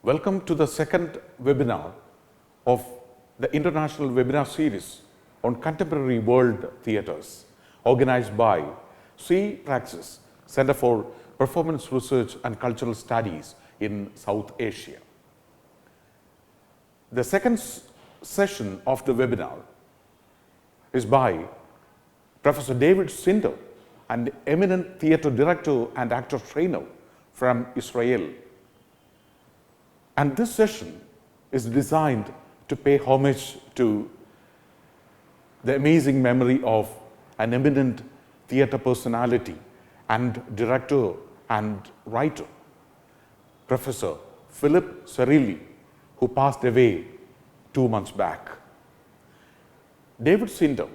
Welcome to the second webinar of the International Webinar Series on Contemporary World Theatres, organized by Praxis, Center for Performance Research and Cultural Studies in South Asia. The second session of the webinar is by Professor David Zinder, an eminent theatre director and actor trainer from Israel. And this session is designed to pay homage to the amazing memory of an eminent theatre personality and director and writer, Professor Philip Cirilli, who passed away 2 months back. David Zinder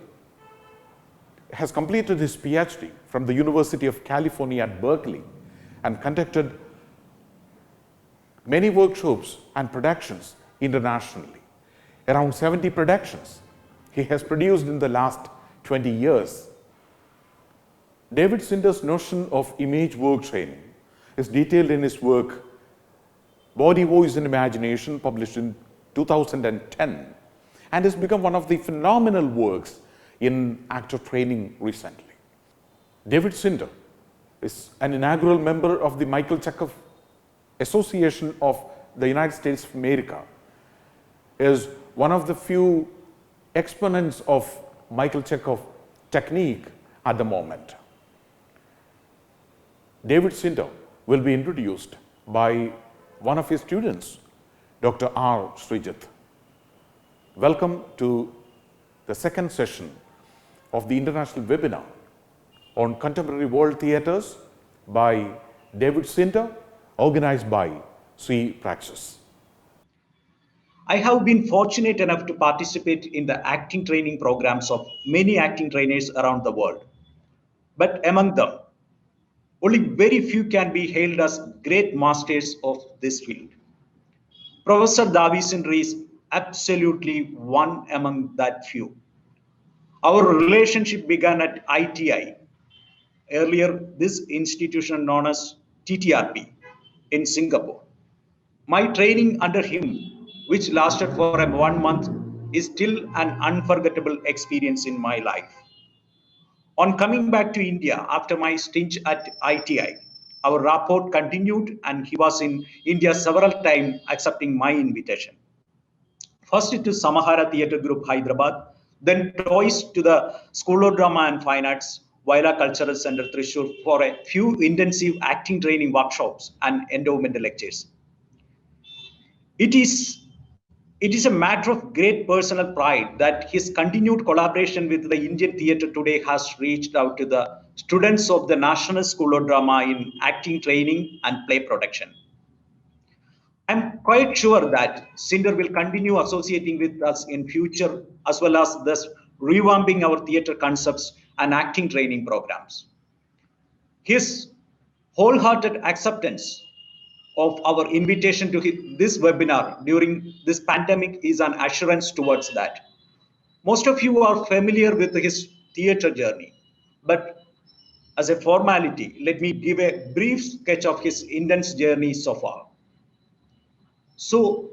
has completed his PhD from the University of California at Berkeley and conducted many workshops and productions internationally. Around 70 productions he has produced in the last 20 years. David Zinder's notion of image work training is detailed in his work Body, Voice and Imagination, published in 2010, and has become one of the phenomenal works in actor training recently. David Zinder is an inaugural member of the Michael Chekhov Association of the United States of America, is one of the few exponents of Michael Chekhov technique at the moment. David Zinder will be introduced by one of his students, Dr. R. Srijit. Welcome to the second session of the international webinar on contemporary world theatres by David Zinder, organized by Praxis. I have been fortunate enough to participate in the acting training programs of many acting trainers around the world. But among them, only very few can be hailed as great masters of this field. Professor David Zinder is absolutely one among that few. Our relationship began at ITI, earlier this institution known as TTRP, in Singapore. My training under him, which lasted for 1 month, is still an unforgettable experience in my life. On coming back to India after my stint at ITI, our rapport continued and he was in India several times accepting my invitation. First to Samahara Theatre Group, Hyderabad, then twice to the School of Drama and Fine Arts, Vaila Cultural Center, Thrissur, for a few intensive acting training workshops and endowment lectures. It is a matter of great personal pride that his continued collaboration with the Indian theatre today has reached out to the students of the National School of Drama in acting training and play production. I'm quite sure that Zinder will continue associating with us in future, as well as thus revamping our theatre concepts and acting training programs. His wholehearted acceptance of our invitation to this webinar during this pandemic is an assurance towards that. Most of you are familiar with his theatre journey, but as a formality, let me give a brief sketch of his intense journey so far. So,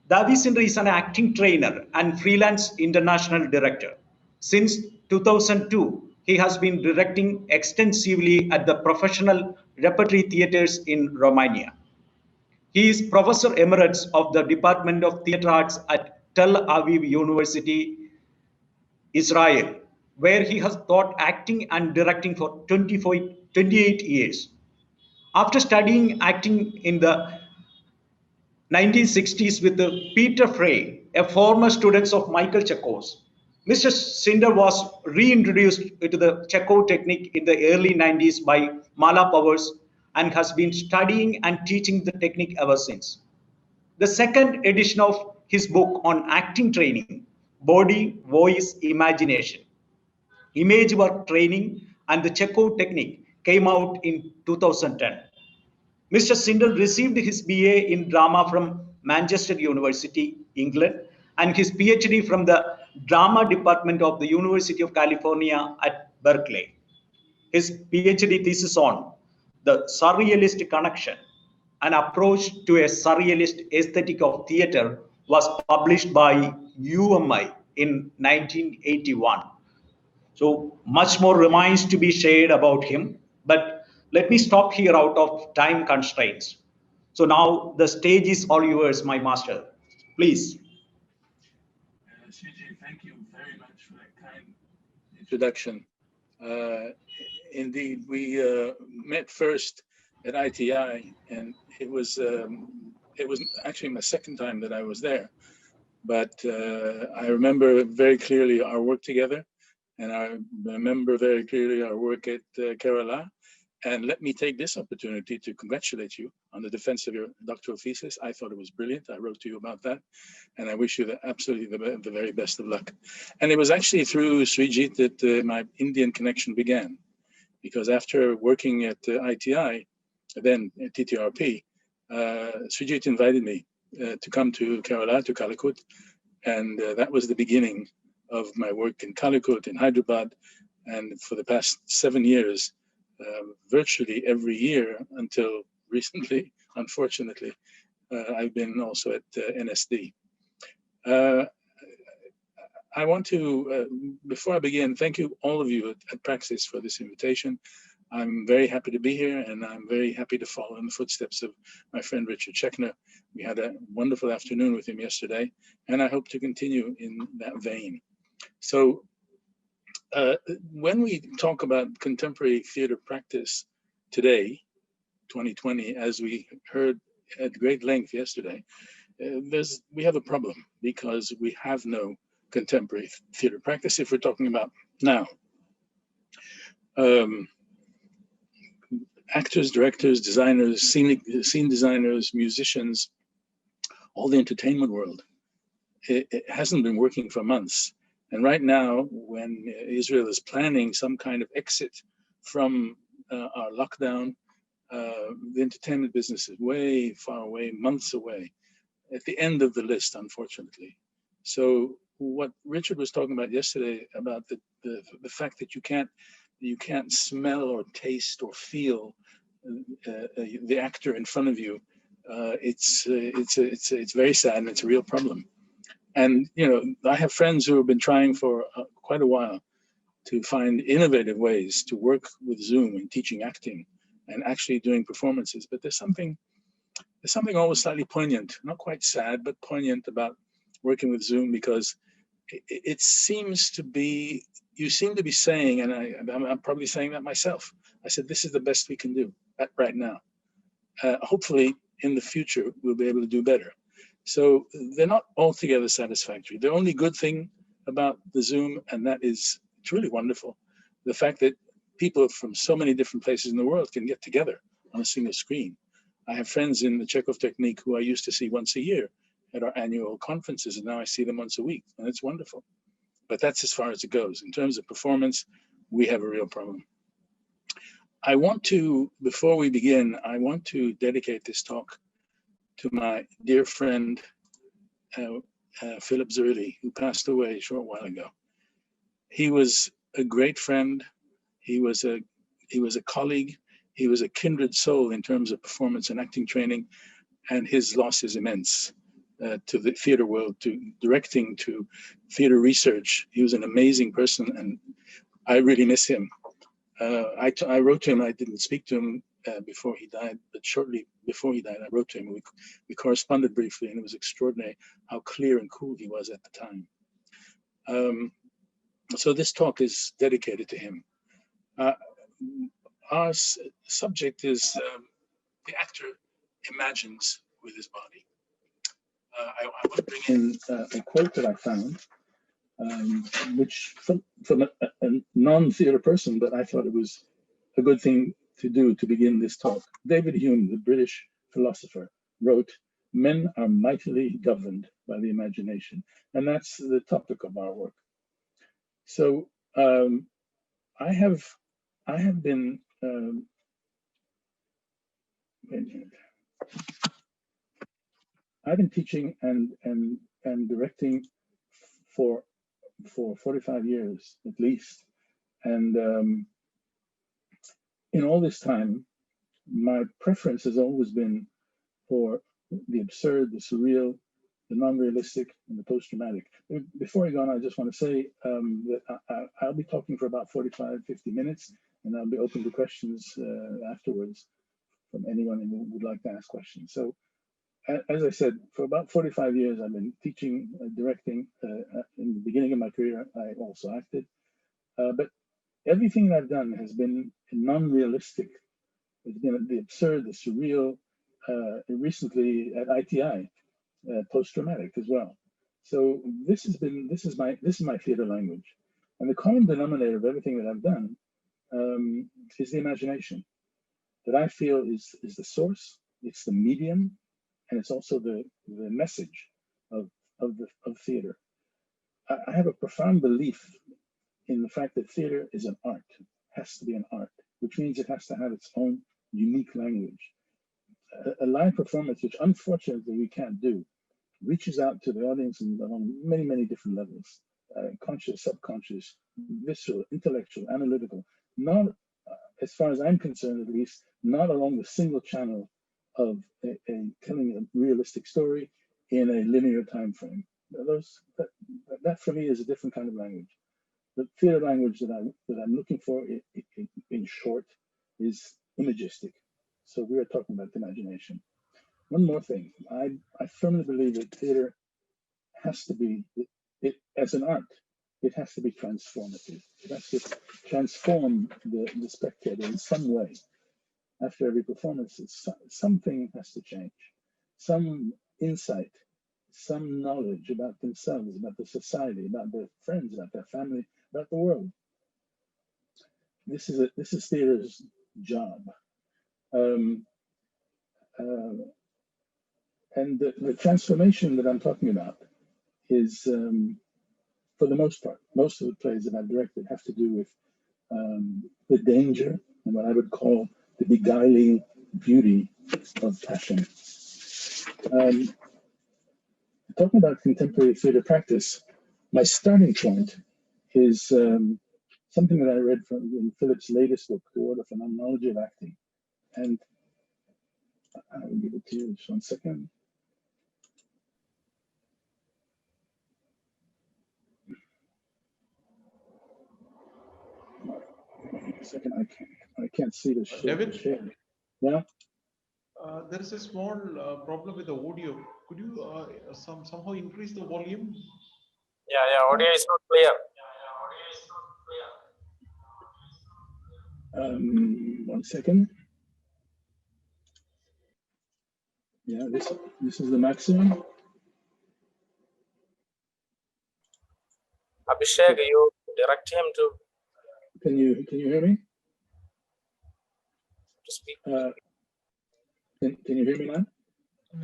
David Zinder is an acting trainer and freelance international director. Since 2002, he has been directing extensively at the professional repertory theatres in Romania. He is Professor Emeritus of the Department of Theatre Arts at Tel Aviv University, Israel, where he has taught acting and directing for 28 years. After studying acting in the 1960s with Peter Frey, a former student of Michael Chekhov, Mr. Zinder was reintroduced to the Chekhov technique in the early 90s by Mala Powers and has been studying and teaching the technique ever since. The second edition of his book on acting training, Body, Voice, Imagination, Image Work Training and the Chekhov Technique, came out in 2010. Mr. Zinder received his BA in drama from Manchester University, England, and his PhD from the Drama Department of the University of California at Berkeley. His PhD thesis on the surrealist connection An Approach to a Surrealist Aesthetic of Theatre was published by UMI in 1981. So much more remains to be shared about him, but let me stop here out of time constraints. So now the stage is all yours, my master. Please. CJ, thank you very much for that kind introduction. Indeed, we met first at ITI, and it was actually my second time that I was there. But I remember very clearly our work together, and I remember very clearly our work at Kerala. And let me take this opportunity to congratulate you on the defense of your doctoral thesis. I thought it was brilliant. I wrote to you about that, and I wish you absolutely the very best of luck. And it was actually through Srijit that my Indian connection began, because after working at ITI, then at TTRP, Srijit invited me to come to Kerala, to Calicut, and that was the beginning of my work in Calicut, in Hyderabad, and for the past 7 years, virtually every year until recently, unfortunately, I've been also at NSD. I want to, before I begin, thank you, all of you at Praxis, for this invitation. I'm very happy to be here, and I'm very happy to follow in the footsteps of my friend Richard Schechner. We had a wonderful afternoon with him yesterday, and I hope to continue in that vein. So when we talk about contemporary theater practice today, 2020, as we heard at great length yesterday, we have a problem, because we have no contemporary theater practice if we're talking about now. Actors, directors, designers, scene designers, musicians, all the entertainment world, it hasn't been working for months. And right now, when Israel is planning some kind of exit from our lockdown, the entertainment business is way far away, months away, at the end of the list, unfortunately. So what Richard was talking about yesterday, about the fact that you can't smell or taste or feel the actor in front of you, it's very sad, and it's a real problem. And I have friends who have been trying for quite a while to find innovative ways to work with Zoom and teaching acting and actually doing performances. But there's something always slightly poignant, not quite sad, but poignant about working with Zoom, because it seems to be, you seem to be saying, and I'm probably saying that myself, I said, this is the best we can do right now. Hopefully in the future, we'll be able to do better. So they're not altogether satisfactory. The only good thing about the Zoom, and that is, it's really wonderful, the fact that people from so many different places in the world can get together on a single screen. I have friends in the Chekhov technique who I used to see once a year at our annual conferences, and now I see them once a week, and it's wonderful. But that's as far as it goes. In terms of performance, we have a real problem. I want to, before we begin, I want to dedicate this talk to my dear friend, Philip Zerilli, who passed away a short while ago. He was a great friend. He was a colleague. He was a kindred soul in terms of performance and acting training, and his loss is immense to the theater world, to directing, to theater research. He was an amazing person, and I really miss him. I wrote to him. I didn't speak to him before he died, but shortly before he died, I wrote to him. We corresponded briefly, and it was extraordinary how clear and cool he was at the time. So this talk is dedicated to him. Our subject is the actor imagines with his body. I want to bring in a quote that I found, which from a non-theater person, but I thought it was a good thing to do to begin this talk. David Hume, the British philosopher, wrote, "Men are mightily governed by the imagination," and that's the topic of our work. So I have been I've been teaching and directing for 45 years at least, and in all this time, my preference has always been for the absurd, the surreal, the non-realistic, and the post-traumatic. Before I go on, I just want to say that I'll be talking for about 45, 50 minutes, and I'll be open to questions afterwards from anyone who would like to ask questions. So, as I said, for about 45 years, I've been teaching, directing. In the beginning of my career, I also acted. But everything that I've done has been non-realistic. It's been the absurd, the surreal, recently at ITI, post-traumatic as well. So this is my theater language, and the common denominator of everything that I've done is the imagination that I feel is the source. It's the medium, and it's also the message of theater. I have a profound belief in the fact that theater is an art, has to be an art, which means it has to have its own unique language. A live performance, which unfortunately we can't do, reaches out to the audience on many, many different levels, conscious, subconscious, visceral, intellectual, analytical, not, as far as I'm concerned at least, not along the single channel of telling a realistic story in a linear time frame. That for me is a different kind of language. The theater language that I'm looking for, in short, is imagistic. So we are talking about imagination. One more thing, I firmly believe that theater has to be, as an art, it has to be transformative. It has to transform the spectator in some way. After every performance, something has to change. Some insight, some knowledge about themselves, about the society, about their friends, about their family, about the world. This is theater's job. And the transformation that I'm talking about is, for the most part, most of the plays that I've directed have to do with the danger and what I would call the beguiling beauty of passion. Talking about contemporary theater practice, my starting point is something that I read in Philip's latest book, The Phenomenology of Acting. And I will give it to you just 1 second. I can't see the share. David? Yeah? There is a small problem with the audio. Could you somehow increase the volume? Yeah, audio is not clear. 1 second. Yeah, this is the maximum. Abhishek, you direct him to Can you hear me? speak. Can you hear me now?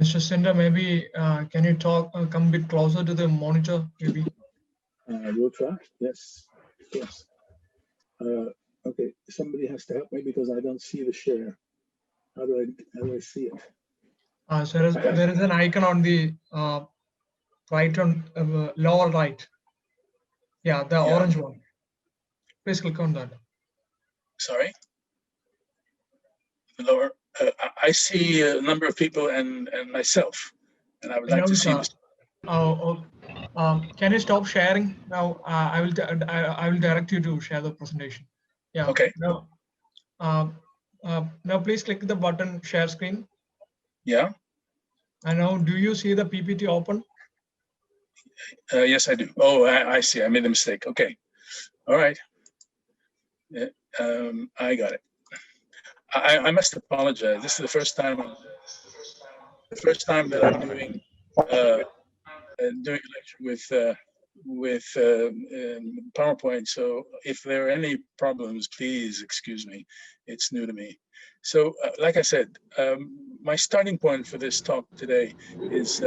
Mr. Zinder, maybe can you come a bit closer to the monitor, maybe? We'll try. Yes, of course. Okay, somebody has to help me because I don't see the share. How do I see it? So there is an icon on the right on lower right. Yeah, the orange one. Please click on that. Sorry. The lower. I see a number of people and myself, and I would like to see this. Can you stop sharing now? I will direct you to share the presentation. Yeah. Okay. Now please click the button share screen. Yeah. And now, do you see the PPT open? Yes, I do. Oh, I see. I made a mistake. Okay. All right. Yeah, I got it. I must apologize. This is the first time that I'm doing a lecture with PowerPoint. So if there are any problems, please excuse me. It's new to me. So like I said, my starting point for this talk today is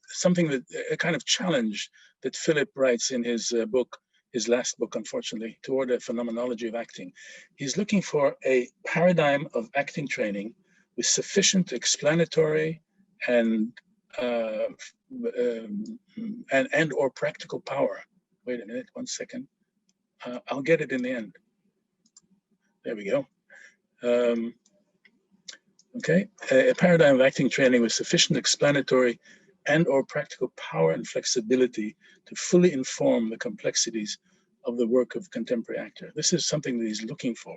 something that a kind of challenge that Philip writes in his book, his last book, unfortunately, Toward a Phenomenology of Acting. He's looking for a paradigm of acting training with sufficient explanatory and or practical power. Wait a minute, 1 second. I'll get it in the end. There we go. Okay, a paradigm of acting training with sufficient explanatory and or practical power and flexibility to fully inform the complexities of the work of contemporary actor. This is something that he's looking for.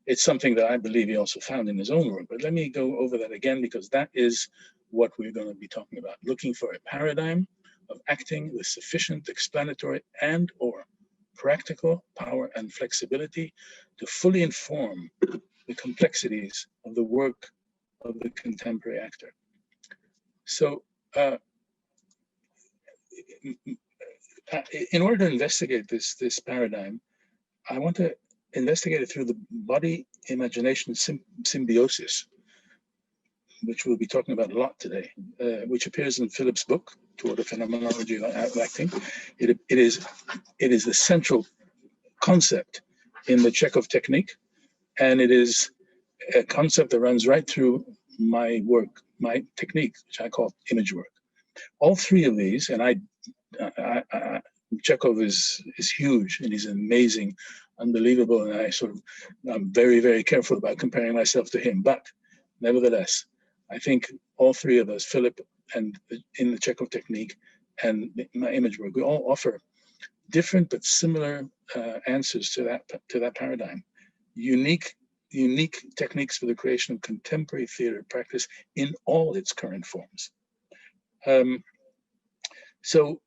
It's something that I believe he also found in his own work, but let me go over that again, because that is what we're going to be talking about. Looking for a paradigm of acting with sufficient explanatory and or practical power and flexibility to fully inform the complexities of the work of the contemporary actor. So in order to investigate this paradigm, I want to investigate it through the body-imagination symbiosis, which we'll be talking about a lot today, which appears in Philip's book, Toward the Phenomenology of Acting. It is the central concept in the Chekhov technique, and it is a concept that runs right through my work, my technique, which I call image work. All three of these, and Chekhov is huge, and he's amazing, unbelievable, and I'm very, very careful about comparing myself to him. But nevertheless, I think all three of us, Philip, and in the Chekhov technique, and my image work, we all offer different but similar answers to that paradigm. Unique techniques for the creation of contemporary theater practice in all its current forms. So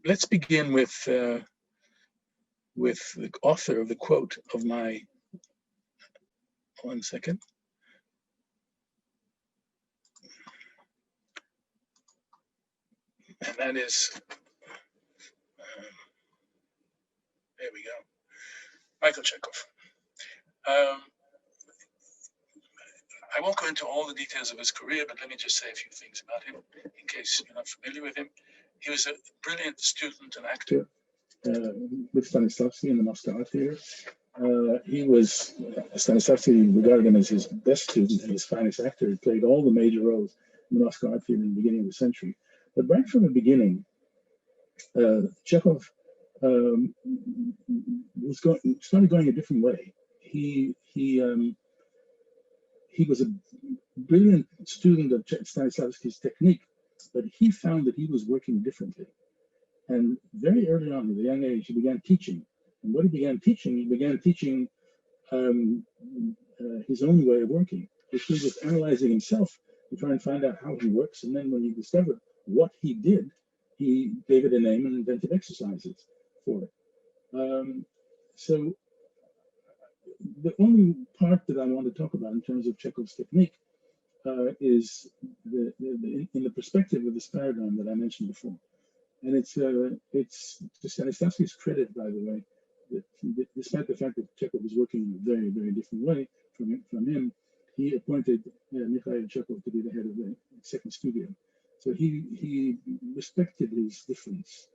let's begin with the author of the quote of my, one second. And that is, there we go, Michael Chekhov. I won't go into all the details of his career, but let me just say a few things about him in case you're not familiar with him. He was a brilliant student and actor with Stanislavski in the Moscow Art Theater. Stanislavski regarded him as his best student and his finest actor. He played all the major roles in the Moscow Art Theater in the beginning of the century. But right from the beginning, Chekhov started going a different way. He was a brilliant student of Stanislavski's technique, but he found that he was working differently. And very early on, at a young age, he began teaching. And what he began teaching his own way of working, which he was analyzing himself to try and find out how he works. And then when he discovered what he did, he gave it a name and invented exercises for it. So the only part that I want to talk about in terms of Chekhov's technique is in the perspective of this paradigm that I mentioned before. And it's to Stanislavski's credit, by the way, that despite the fact that Chekhov was working in a very, very different way from him, he appointed Mikhail Chekhov to be the head of the second studio. So he respected his difference.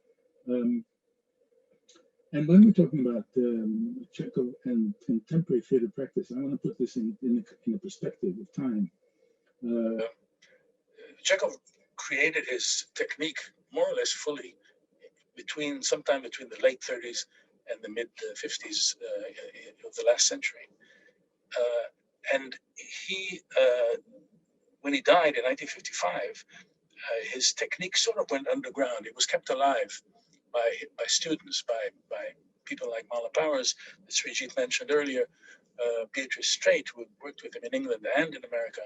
And when we're talking about Chekhov and contemporary theater practice, I want to put this in a perspective of time. Chekhov created his technique more or less fully sometime between the late 30s and the mid 50s of the last century. And he, when he died in 1955, his technique sort of went underground. It was kept alive by students, by people like Mala Powers, that Srijit mentioned earlier, Beatrice Straight, who worked with him in England and in America,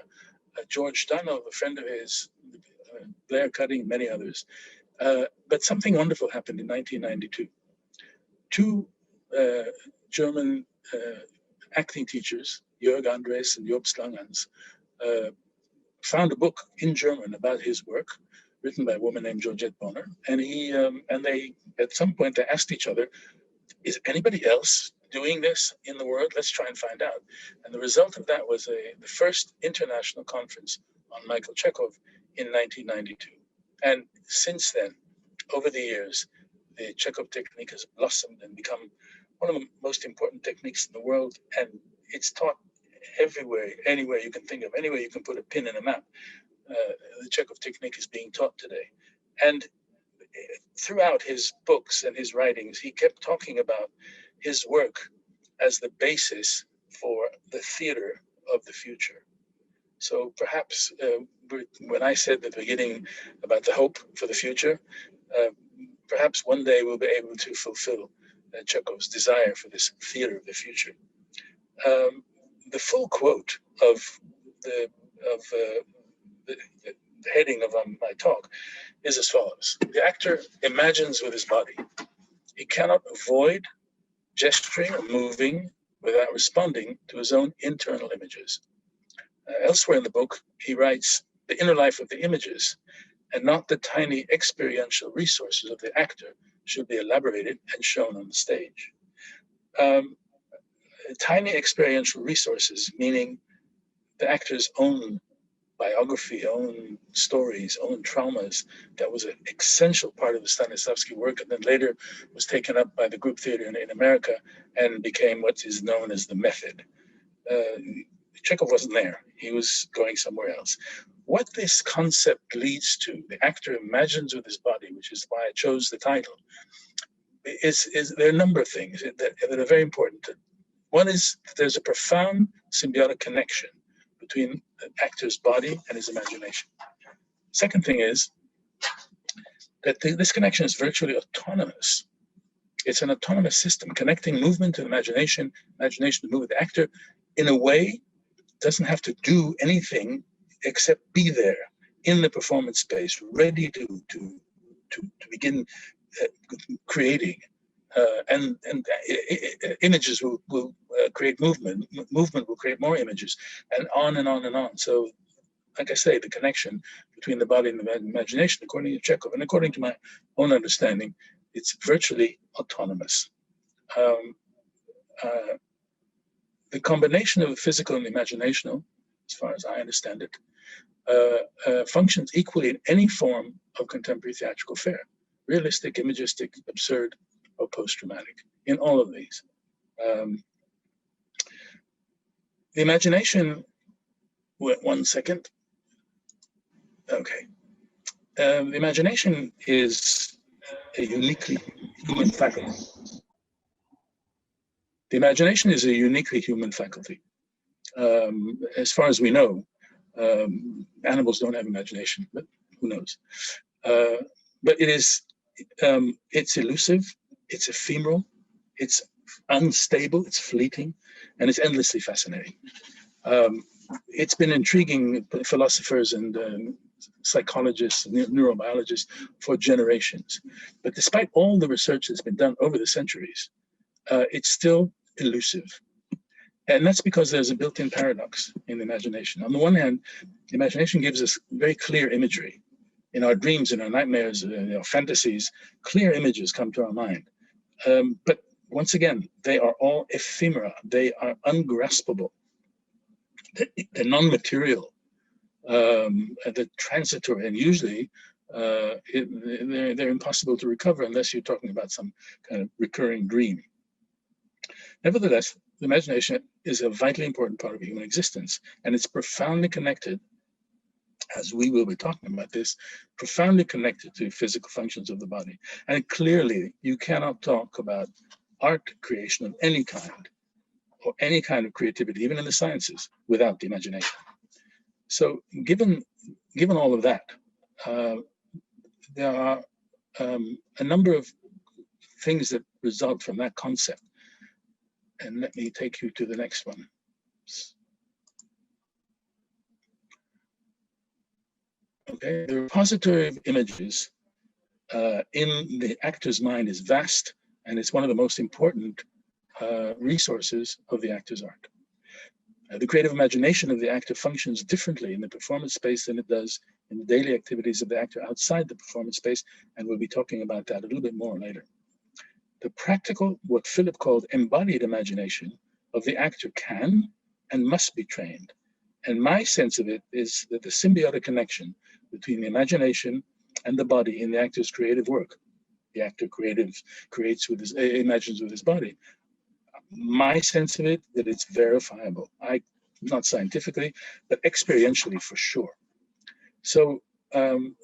George Dunlop, a friend of his, Blair Cutting, many others. But something wonderful happened in 1992. Two German acting teachers, Jörg Andres and Job Slangans, found a book in German about his work, written by a woman named Georgette Bonner. And they, at some point, they asked each other, is anybody else doing this in the world? Let's try and find out. And the result of that was the first international conference on Michael Chekhov in 1992. And since then, over the years, the Chekhov technique has blossomed and become one of the most important techniques in the world. And it's taught everywhere, anywhere you can think of, anywhere you can put a pin in a map. The Chekhov technique is being taught today. And throughout his books and his writings, he kept talking about his work as the basis for the theater of the future. So perhaps when I said at the beginning about the hope for the future, perhaps one day we'll be able to fulfill Chekhov's desire for this theater of the future. The full quote of the heading of my talk is as follows: the actor imagines with his body. He cannot avoid gesturing or moving without responding to his own internal images. Elsewhere in the book, he writes, the inner life of the images and not the tiny experiential resources of the actor should be elaborated and shown on the stage. Tiny experiential resources, meaning the actor's own biography, own stories, own traumas, that was an essential part of the Stanislavski work, and then later was taken up by the group theater in America and became what is known as the method. Chekhov wasn't there. He was going somewhere else. What this concept leads to, the actor imagines with his body, which is why I chose the title, is there are a number of things that are very important. One is that there's a profound symbiotic connection between the actor's body and his imagination. Second thing is that this connection is virtually autonomous. It's an autonomous system connecting movement to imagination, imagination to movement. The actor, in a way, doesn't have to do anything except be there in the performance space, ready to begin creating. And images will create movement. Movement will create more images, and on and on and on. So, like I say, the connection between the body and the imagination, according to Chekhov, and according to my own understanding, it's virtually autonomous. The combination of the physical and the imaginational, as far as I understand it, functions equally in any form of contemporary theatrical fare: realistic, imagistic, absurd, or post-dramatic. In all of these, the imagination. One second. Okay. The imagination is a uniquely human faculty. The imagination is a uniquely human faculty. As far as we know, animals don't have imagination, but who knows? But it is, it's elusive, it's ephemeral, it's unstable, it's fleeting, and it's endlessly fascinating. It's been intriguing philosophers and psychologists, neurobiologists for generations. But despite all the research that's been done over the centuries, it's still elusive. And that's because there's a built-in paradox in the imagination. On the one hand, the imagination gives us very clear imagery. In our dreams, in our nightmares, fantasies, clear images come to our mind. But once again, they are all ephemera. They are ungraspable. They're non-material. They're transitory, and usually they're impossible to recover unless you're talking about some kind of recurring dream. Nevertheless, the imagination is a vitally important part of human existence, and it's profoundly connected, as we will be talking about this, profoundly connected to physical functions of the body. And clearly, you cannot talk about art creation of any kind, or any kind of creativity, even in the sciences, without the imagination. So given all of that, there are a number of things that result from that concept. And let me take you to the next one. Okay, the repository of images in the actor's mind is vast, and it's one of the most important resources of the actor's art. The creative imagination of the actor functions differently in the performance space than it does in the daily activities of the actor outside the performance space, and we'll be talking about that a little bit more later. The practical, what Philip called embodied imagination of the actor can and must be trained. And my sense of it is that the symbiotic connection between the imagination and the body in the actor's creative work, the actor imagines with his body. My sense of it, that it's verifiable. Not scientifically, but experientially for sure. So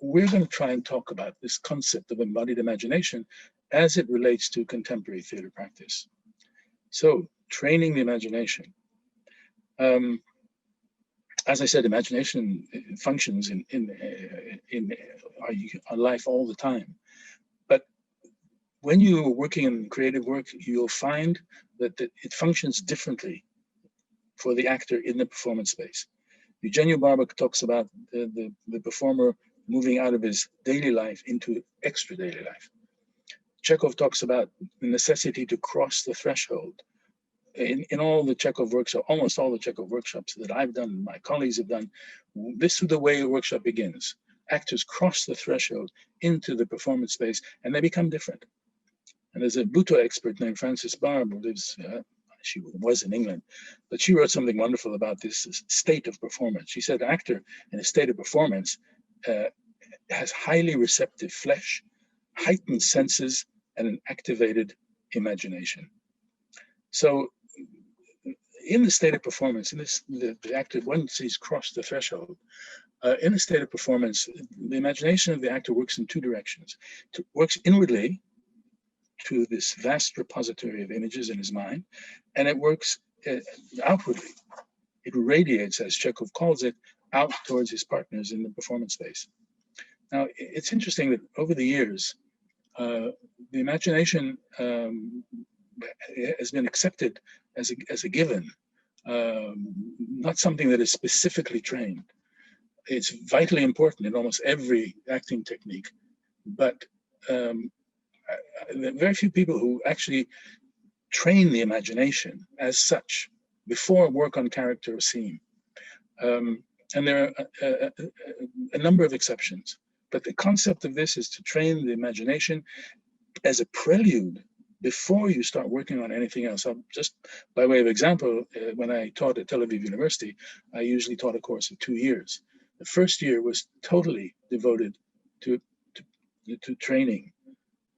we're going to try and talk about this concept of embodied imagination as it relates to contemporary theater practice. So training the imagination. as I said, imagination functions in our life all the time. But when you're working in creative work, you'll find that it functions differently for the actor in the performance space. Eugenio Barba talks about the performer moving out of his daily life into extra daily life. Chekhov talks about the necessity to cross the threshold. In all the Chekhov workshops, almost all the Chekhov workshops that I've done, my colleagues have done, this is the way a workshop begins. Actors cross the threshold into the performance space and they become different. And there's a Bhutto expert named Frances Barb who lives, she was in England, but she wrote something wonderful about this state of performance. She said, an actor in a state of performance has highly receptive flesh, heightened senses, and an activated imagination. So in the state of performance, in this, the actor, once he's crossed the threshold, in a state of performance, the imagination of the actor works in two directions. It works inwardly to this vast repository of images in his mind, and it works outwardly. It radiates, as Chekhov calls it, out towards his partners in the performance space. Now, it's interesting that over the years, the imagination has been accepted as a given, not something that is specifically trained. It's vitally important in almost every acting technique, but there are very few people who actually train the imagination as such before work on character or scene. And there are a number of exceptions, but the concept of this is to train the imagination as a prelude before you start working on anything else. Just by way of example, when I taught at Tel Aviv University, I usually taught a course of 2 years. The first year was totally devoted to training.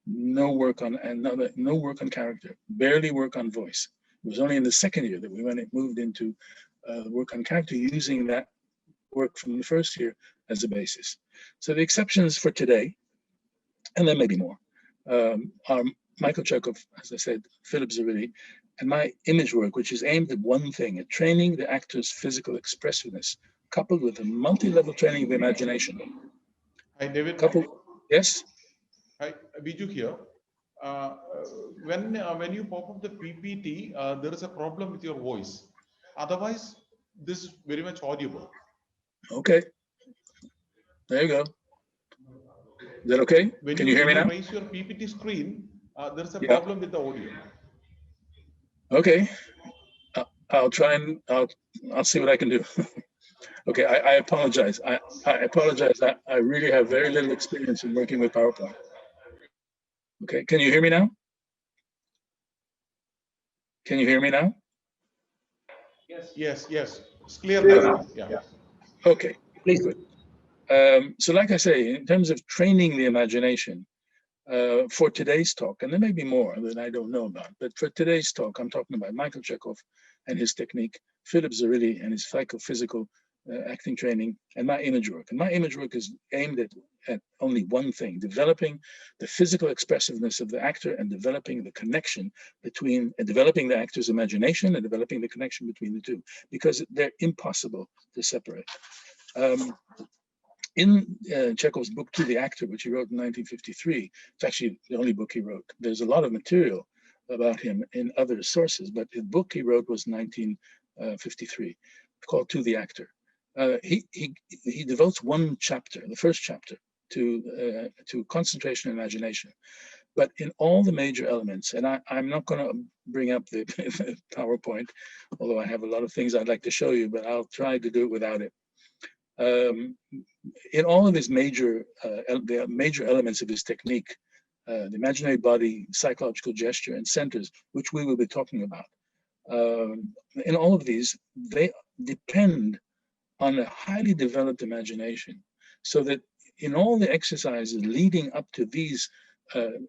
No work on character, barely work on voice. It was only in the second year that we moved into work on character, using that work from the first year as a basis. So the exceptions for today, and there may be more, are Michael Chekhov, as I said, Philip Zerilli, and my image work, which is aimed at one thing, at training the actor's physical expressiveness, coupled with a multi-level training of imagination. Hi, David. Yes? Hi, Biju here. When you pop up the PPT, there is a problem with your voice. Otherwise, this is very much audible. Okay. There you go. Is that okay? Can you hear me now? When you raise your PPT screen, there is a problem with the audio. Okay. I'll try and I'll see what I can do. Okay, I apologize. I apologize. I really have very little experience in working with PowerPoint. Okay, can you hear me now? Can you hear me now? Yes. It's clear now. Yeah. Okay, Please. good. So like I say, in terms of training the imagination, for today's talk, and there may be more that I don't know about, but for today's talk, I'm talking about Michael Chekhov and his technique, Philip Zerilli and his psychophysical acting training, and my image work. And my image work is aimed at only one thing: developing the physical expressiveness of the actor and developing the connection between, developing the actor's imagination and developing the connection between the two, because they're impossible to separate. In Chekhov's book To the Actor, which he wrote in 1953, it's actually the only book he wrote. There's a lot of material about him in other sources, but the book he wrote was 1953, called To the Actor. He devotes one chapter, the first chapter, to concentration and imagination. But in all the major elements, and I'm not going to bring up the PowerPoint, although I have a lot of things I'd like to show you, but I'll try to do it without it. In all of his the major elements of his technique, the imaginary body, psychological gesture, and centers, which we will be talking about, in all of these, they depend on a highly developed imagination, so that in all the exercises leading up to these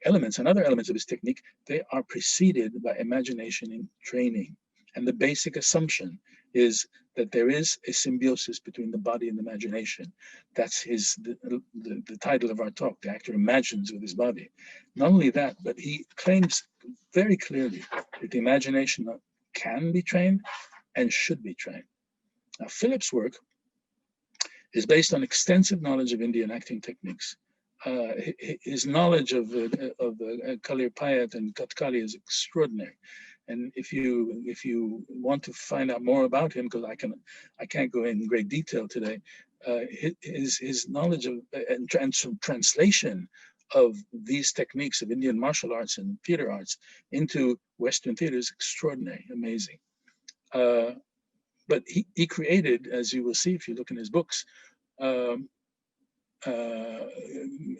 elements and other elements of his technique, they are preceded by imagination in training. And the basic assumption is that there is a symbiosis between the body and the imagination. That's the title of our talk, The Actor Imagines with His Body. Not only that, but he claims very clearly that the imagination can be trained and should be trained. Now, Philip's work is based on extensive knowledge of Indian acting techniques. His knowledge of Kalir Payat and Kathkali is extraordinary. And if you want to find out more about him, because I can't go in great detail today, his knowledge of and translation of these techniques of Indian martial arts and theater arts into Western theater is extraordinary, amazing. But he created, as you will see if you look in his books,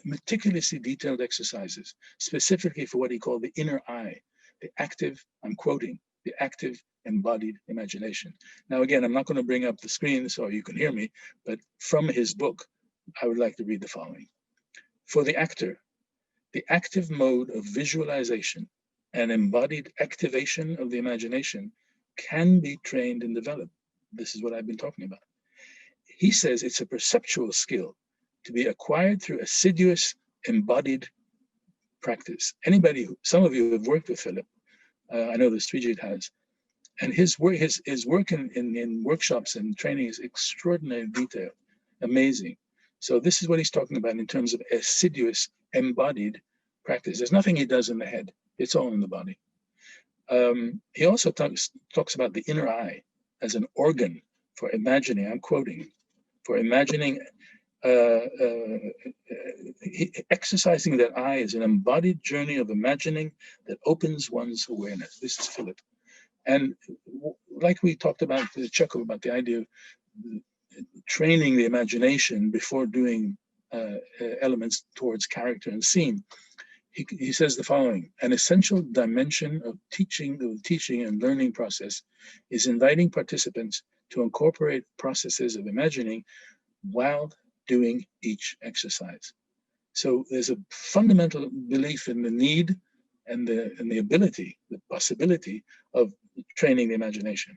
meticulously detailed exercises, specifically for what he called the inner eye, the active, I'm quoting, the active embodied imagination. Now, again, I'm not going to bring up the screen so you can hear me, but from his book, I would like to read the following. For the actor, the active mode of visualization and embodied activation of the imagination can be trained and developed. This is what I've been talking about. He says it's a perceptual skill to be acquired through assiduous embodied practice. Some of you have worked with Philip. I know that Srijit has. And his work in workshops and training is extraordinary detail, amazing. So this is what he's talking about in terms of assiduous embodied practice. There's nothing he does in the head. It's all in the body. He also talks about the inner eye as an organ for imagining, I'm quoting, for imagining, exercising that eye is an embodied journey of imagining that opens one's awareness. This is Philip. And like we talked about, Chekhov, about the idea of training the imagination before doing elements towards character and scene, he says the following: an essential dimension of teaching and learning process is inviting participants to incorporate processes of imagining while doing each exercise. So there's a fundamental belief in the need and the ability, the possibility of training the imagination.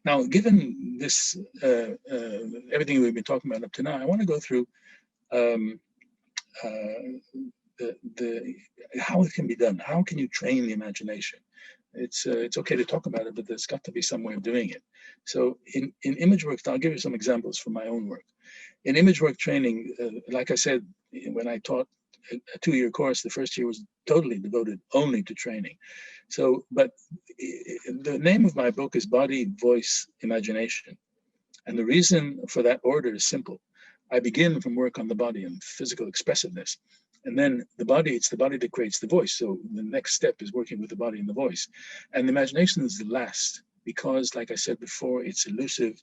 Now, given this, everything we've been talking about up to now, I want to go through how it can be done. How can you train the imagination? It's okay to talk about it, but there's got to be some way of doing it. So in image work, I'll give you some examples from my own work. In image work training, like I said, when I taught a 2-year course, the first year was totally devoted only to training. So, but the name of my book is Body, Voice, Imagination. And the reason for that order is simple. I begin from work on the body and physical expressiveness. And then the body, it's the body that creates the voice. So the next step is working with the body and the voice. And the imagination is the last, because like I said before, it's elusive,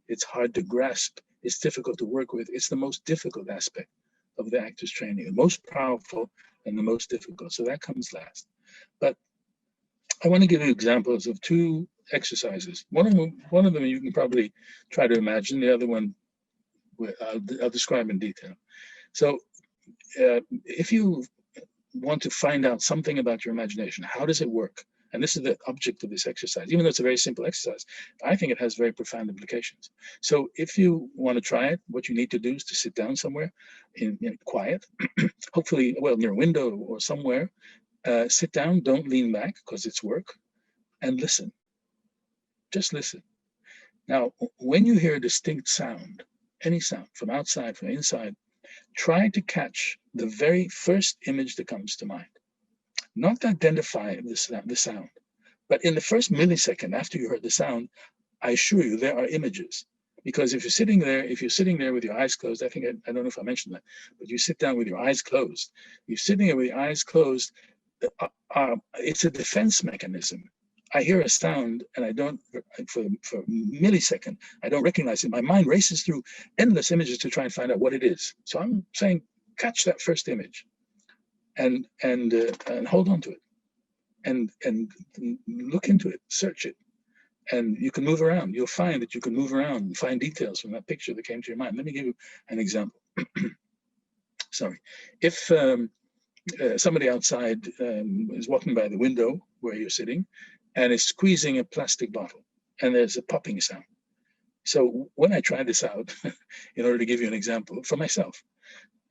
it's hard to grasp, it's difficult to work with. It's the most difficult aspect of the actor's training, the most powerful and the most difficult. So that comes last. But I want to give you examples of 2 exercises. One of them you can probably try to imagine. The other one I'll describe in detail. So if you want to find out something about your imagination, how does it work? And this is the object of this exercise. Even though it's a very simple exercise, I think it has very profound implications. So if you want to try it, what you need to do is to sit down somewhere in quiet, hopefully, well, near a window or somewhere. Sit down, don't lean back because it's work, and listen. Just listen. Now, when you hear a distinct sound, any sound from outside, from inside, try to catch the very first image that comes to mind. Not to identify the sound, but in the first millisecond after you heard the sound, I assure you there are images. Because if you're sitting there with your eyes closed, I don't know if I mentioned that, but you sit down with your eyes closed. You're sitting there with your eyes closed. It's a defense mechanism. I hear a sound and I don't, for a millisecond, I don't recognize it. My mind races through endless images to try and find out what it is. So I'm saying, catch that first image and hold on to it and look into it, search it. And you can move around. You'll find that you can move around and find details from that picture that came to your mind. Let me give you an example. Sorry. If somebody outside is walking by the window where you're sitting and is squeezing a plastic bottle and there's a popping sound. So when I tried this out, in order to give you an example for myself,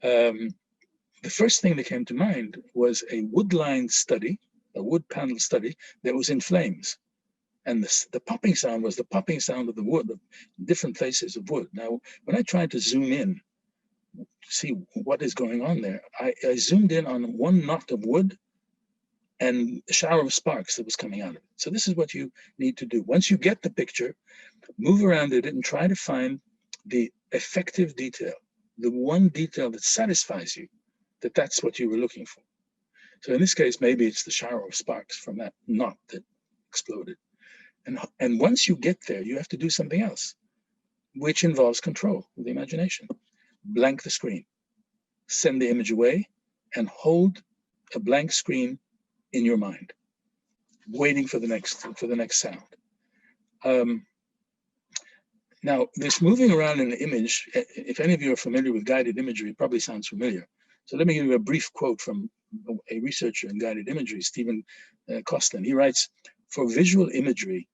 the first thing that came to mind was a wood-lined study, a wood panel study that was in flames. And the popping sound was the popping sound of the wood, of different places of wood. Now, when I tried to zoom in to see what is going on there, I zoomed in on one knot of wood and a shower of sparks that was coming out of it. So this is what you need to do. Once you get the picture, move around it and try to find the effective detail, the one detail that satisfies you that that's what you were looking for. So in this case, maybe it's the shower of sparks from that knot that exploded. And once you get there, you have to do something else, which involves control of the imagination. Blank the screen, send the image away, and hold a blank screen in your mind, waiting for the next sound. Now, this moving around in the image, if any of you are familiar with guided imagery, it probably sounds familiar. So let me give you a brief quote from a researcher in guided imagery, Stephen Costin. He writes, "For visual imagery,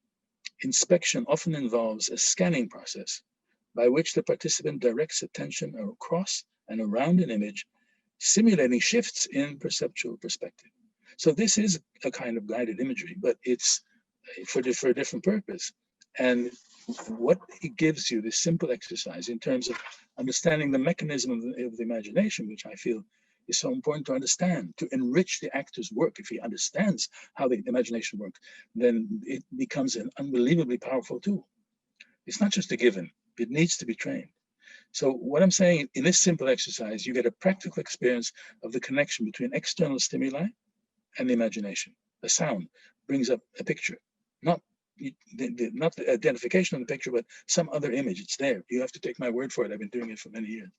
inspection often involves a scanning process by which the participant directs attention across and around an image, simulating shifts in perceptual perspective." So this is a kind of guided imagery, but it's for a different purpose. And what it gives you, this simple exercise in terms of understanding the mechanism of the imagination, which I feel is so important to understand, to enrich the actor's work. If he understands how the imagination works, then it becomes an unbelievably powerful tool. It's not just a given, it needs to be trained. So what I'm saying, in this simple exercise, you get a practical experience of the connection between external stimuli and the imagination. The sound brings up a picture, not the identification of the picture, but some other image. It's there. You have to take my word for it. I've been doing it for many years.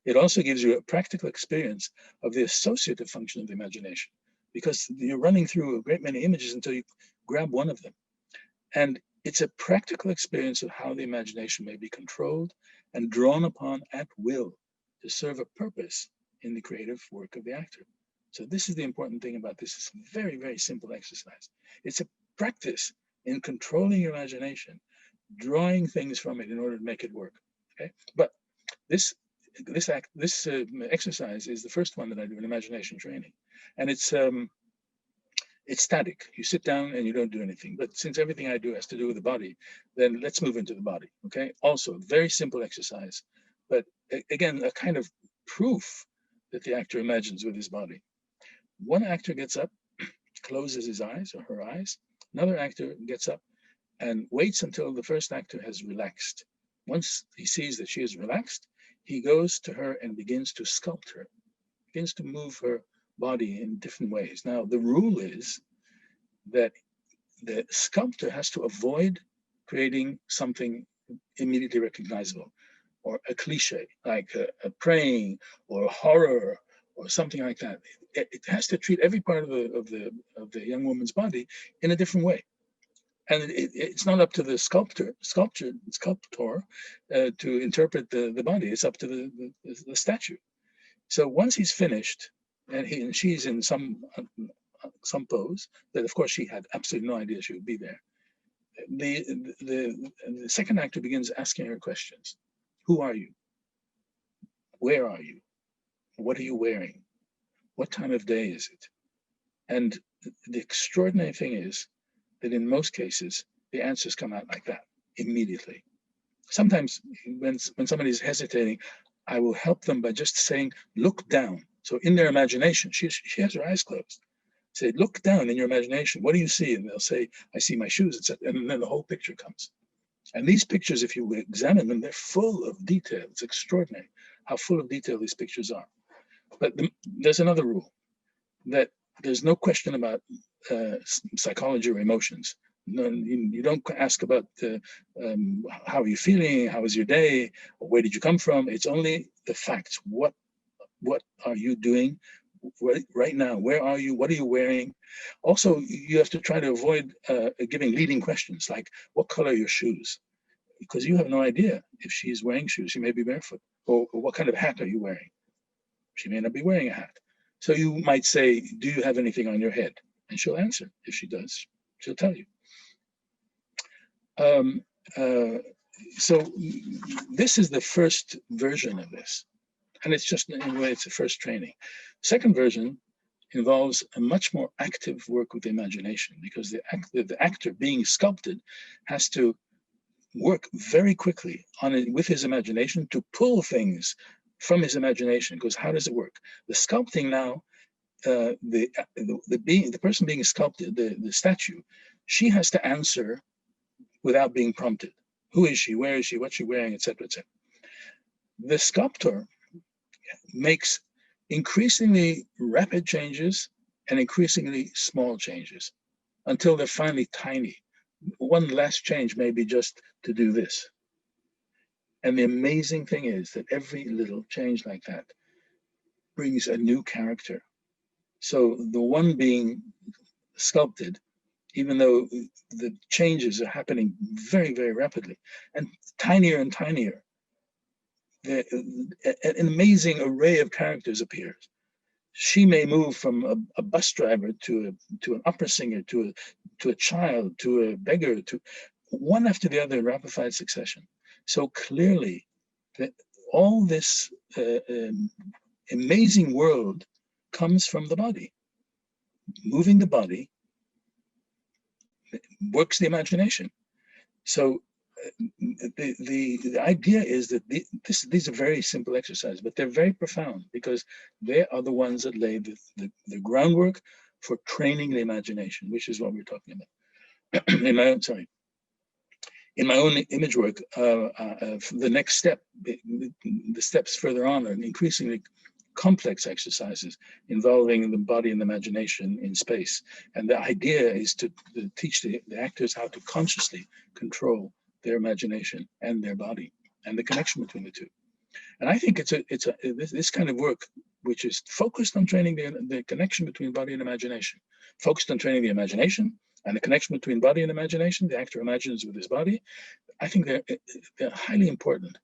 It also gives you a practical experience of the associative function of the imagination, because you're running through a great many images until you grab one of them. And it's a practical experience of how the imagination may be controlled and drawn upon at will to serve a purpose in the creative work of the actor. So this is the important thing about this. It's a very, very simple exercise. It's a practice in controlling your imagination, drawing things from it in order to make it work. Okay, but this exercise is the first one that I do in imagination training, and it's static. You sit down and you don't do anything. But since everything I do has to do with the body, then let's move into the body. Okay. Also, very simple exercise, but again, a kind of proof that the actor imagines with his body. One actor gets up, closes his eyes or her eyes. Another actor gets up and waits until the first actor has relaxed. Once he sees that she is relaxed, he goes to her and begins to sculpt her, begins to move her body in different ways. Now, the rule is that the sculptor has to avoid creating something immediately recognizable, or a cliche like a praying or horror or something like that. It has to treat every part of the young woman's body in a different way. And it's not up to the sculptor to interpret the body. It's up to the statue. So once he's finished, and she's in some pose that, of course, she had absolutely no idea she would be there. The second actor begins asking her questions. Who are you? Where are you? What are you wearing? What time of day is it? And the extraordinary thing is that in most cases, the answers come out like that immediately. Sometimes when somebody's hesitating, I will help them by just saying, look down. So in their imagination, she has her eyes closed. Say, look down in your imagination. What do you see? And they'll say, I see my shoes, etc. And then the whole picture comes. And these pictures, if you examine them, they're full of detail. It's extraordinary how full of detail these pictures are. But there's another rule, that there's no question about psychology or emotions. No, you don't ask about how are you feeling, how was your day, or where did you come from. It's only the facts. What are you doing right now? Where are you? What are you wearing? Also, you have to try to avoid giving leading questions like, what color are your shoes? Because you have no idea if she's wearing shoes. She may be barefoot. Or what kind of hat are you wearing? She may not be wearing a hat. So you might say, do you have anything on your head? And she'll answer. If she does, she'll tell you. So this is the first version of this. And it's just, in a way, it's the first training. Second version involves a much more active work with the imagination, because the actor being sculpted has to work very quickly on it with his imagination to pull things from his imagination. Because how does it work? The sculpting now, the person being sculpted, the statue, she has to answer without being prompted. Who is she? Where is she? What's she wearing? Etc. Etc. The sculptor makes increasingly rapid changes and increasingly small changes until they're finally tiny. One last change may be just to do this. And the amazing thing is that every little change like that brings a new character. So the one being sculpted, even though the changes are happening very, very rapidly and tinier, an amazing array of characters appears. She may move from a bus driver to an opera singer, to a child, to a beggar, to one after the other in rapid succession. So clearly, that all this amazing world comes from the body. Moving the body works the imagination. So the idea is that these are very simple exercises, but they're very profound, because they are the ones that lay the groundwork for training the imagination, which is what we're talking about. In my own image work, the next step, the steps further on are increasingly complex exercises involving the body and the imagination in space. And the idea is to teach the actors how to consciously control their imagination and their body and the connection between the two. And I think this kind of work, which is focused on training the connection between body and imagination, focused on training the imagination and the connection between body and imagination, the actor imagines with his body. I think they're highly important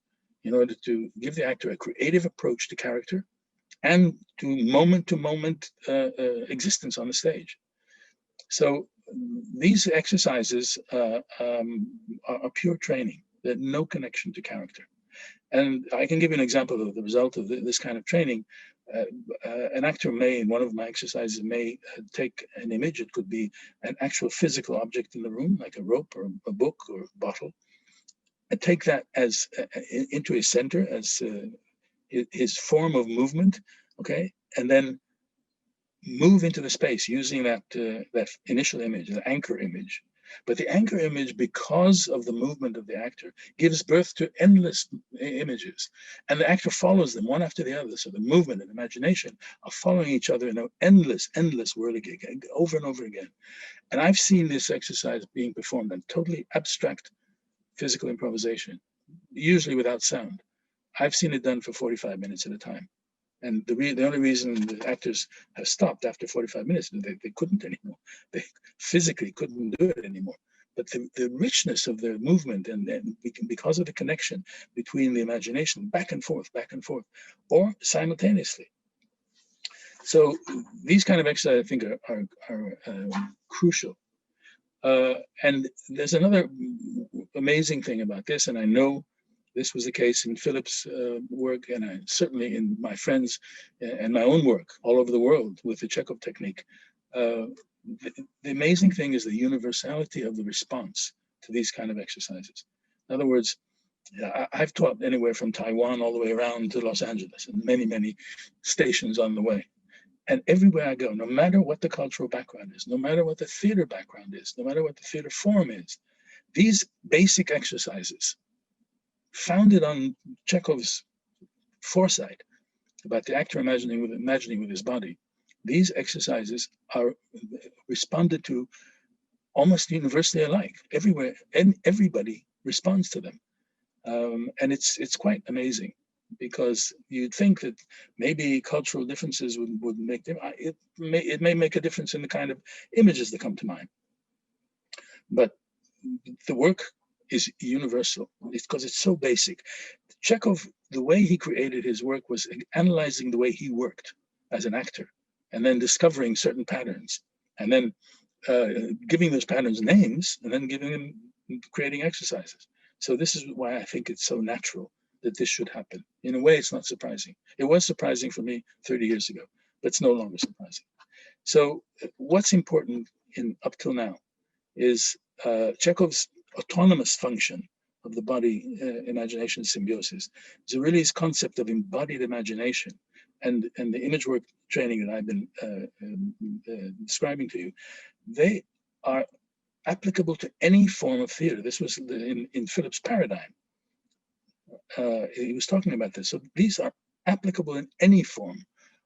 in order to give the actor a creative approach to character and to moment existence on the stage. So these exercises are pure training. There's no connection to character. And I can give you an example of the result of this kind of training. An actor may, in one of my exercises, may take an image. It could be an actual physical object in the room, like a rope or a book or a bottle, and take that as into his center as his form of movement, okay, and then move into the space using that initial image, the anchor image. But the anchor image, because of the movement of the actor, gives birth to endless images, and the actor follows them one after the other. So the movement and imagination are following each other in an endless whirligig over and over again. And I've seen this exercise being performed in totally abstract physical improvisation, usually without sound. I've seen it done for 45 minutes at a time. And the only reason the actors have stopped after 45 minutes is they couldn't anymore. They physically couldn't do it anymore. But the richness of their movement and because of the connection between the imagination back and forth, or simultaneously. So these kind of exercises, I think, are crucial. And there's another amazing thing about this, and I know this was the case in Philip's work, and certainly in my friends and my own work all over the world with the Chekhov technique. The amazing thing is the universality of the response to these kind of exercises. In other words, I've taught anywhere from Taiwan all the way around to Los Angeles, and many stations on the way. And everywhere I go, no matter what the cultural background is, no matter what the theater background is, no matter what the theater form is, these basic exercises, founded on Chekhov's foresight about the actor imagining with his body, these exercises are responded to almost universally alike everywhere, and everybody responds to them. And it's quite amazing, because you'd think that maybe cultural differences would make them, it may make a difference in the kind of images that come to mind. But the work is universal. It's because it's so basic. Chekhov, the way he created his work was analyzing the way he worked as an actor, and then discovering certain patterns, and then giving those patterns names, and then creating exercises. So this is why I think it's so natural that this should happen. In a way, it's not surprising. It was surprising for me 30 years ago, but it's no longer surprising. So what's important up till now is Chekhov's autonomous function of the body imagination symbiosis. Zarrilli's concept of embodied imagination and the image work training that I've been describing to you, they are applicable to any form of theater. This was in Philip's paradigm. He was talking about this. So these are applicable in any form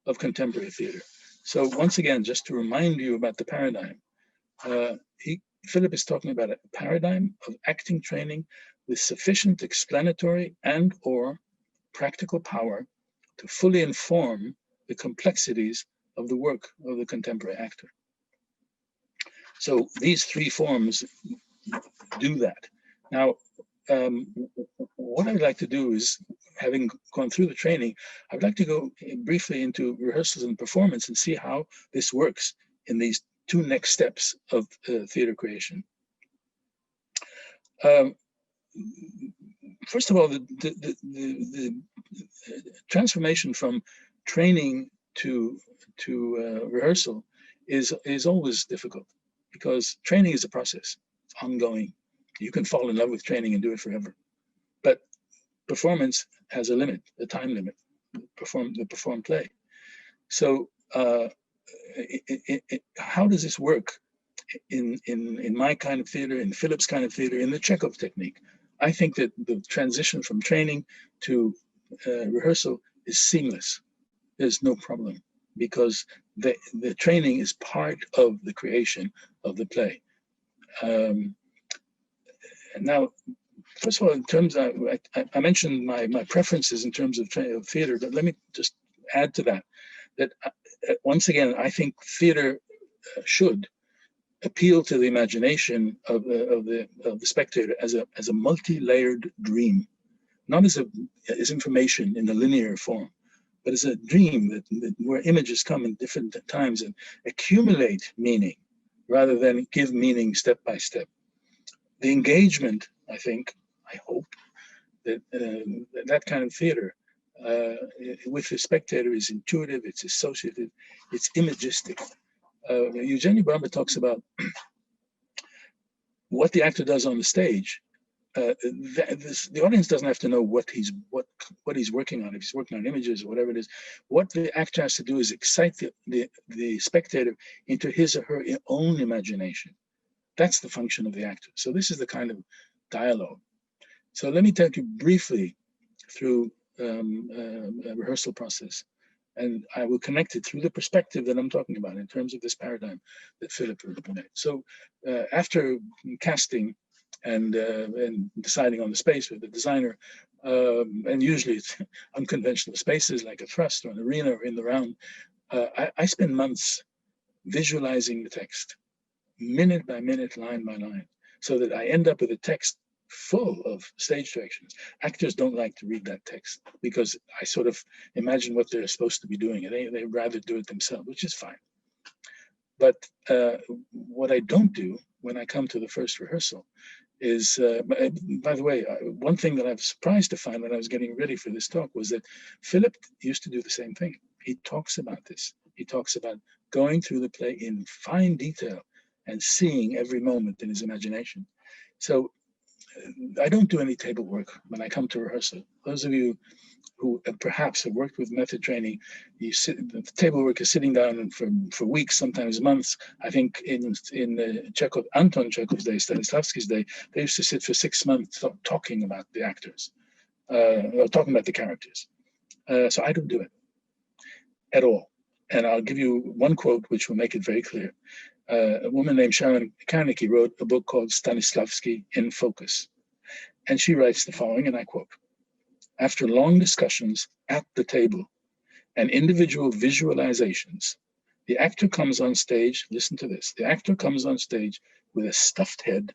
of contemporary theater. So once again, just to remind you about the paradigm, Philip is talking about a paradigm of acting training with sufficient explanatory and/or practical power to fully inform the complexities of the work of the contemporary actor. So these three forms do that. Now, what I'd like to do is, having gone through the training, I'd like to go briefly into rehearsals and performance and see how this works in these two next steps of theater creation. First of all, the transformation from training to rehearsal is always difficult, because training is a process. It's ongoing. You can fall in love with training and do it forever, but performance has a limit, a time limit. The performed play. So how does this work in my kind of theater, in Philip's kind of theater, in the Chekhov technique? I think that the transition from training to rehearsal is seamless. There's no problem, because the training is part of the creation of the play. Now, first of all, in terms of, I mentioned my preferences in terms of theater, but let me just add to that, once again, I think theater should appeal to the imagination of the spectator as a multi-layered dream, not as information in the linear form, but as a dream that where images come in different times and accumulate meaning rather than give meaning step by step. The engagement, I hope that that kind of theater with the spectator is intuitive, it's associative, it's imagistic. Eugenie Barber talks about what the actor does on the stage. The audience doesn't have to know what he's working on. If he's working on images or whatever it is, what the actor has to do is excite the spectator into his or her own imagination. That's the function of the actor. So this is the kind of dialogue. So let me take you briefly through a rehearsal process, and I will connect it through the perspective that I'm talking about in terms of this paradigm that Philip made. So after casting and deciding on the space with the designer, and usually it's unconventional spaces like a thrust or an arena or in the round, I spend months visualizing the text, minute by minute, line by line, so that I end up with a text full of stage directions. Actors don't like to read that text because I sort of imagine what they're supposed to be doing, and they'd rather do it themselves, which is fine. But what I don't do when I come to the first rehearsal is, by the way, one thing that I was surprised to find when I was getting ready for this talk was that Philip used to do the same thing. He talks about this. He talks about going through the play in fine detail and seeing every moment in his imagination. So I don't do any table work when I come to rehearsal. Those of you who perhaps have worked with method training, the table work is sitting down and for weeks, sometimes months. I think in Anton Chekhov's day, Stanislavski's day, they used to sit for 6 months talking about the actors, or talking about the characters. So I don't do it at all. And I'll give you one quote which will make it very clear. A woman named Sharon Karnicki wrote a book called Stanislavski in Focus. And she writes the following, and I quote, "After long discussions at the table and individual visualizations, the actor comes on stage," listen to this, "the actor comes on stage with a stuffed head